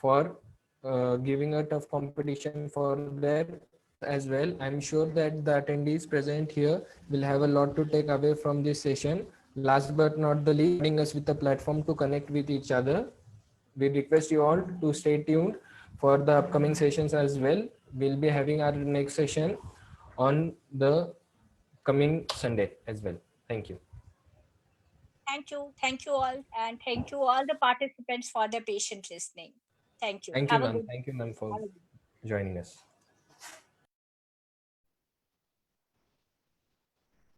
for giving a tough competition for their as well. I'm sure that the attendees present here will have a lot to take away from this session. Last but not the least, providing us with a platform to connect with each other. We request you all to stay tuned for the upcoming sessions as well. We'll be having our next session on the coming Sunday as well. Thank you. Thank you all, and thank you all the participants for their patient listening. Thank you. Thank you, Have a ma'am. good Thank you, ma'am, for have a good joining us.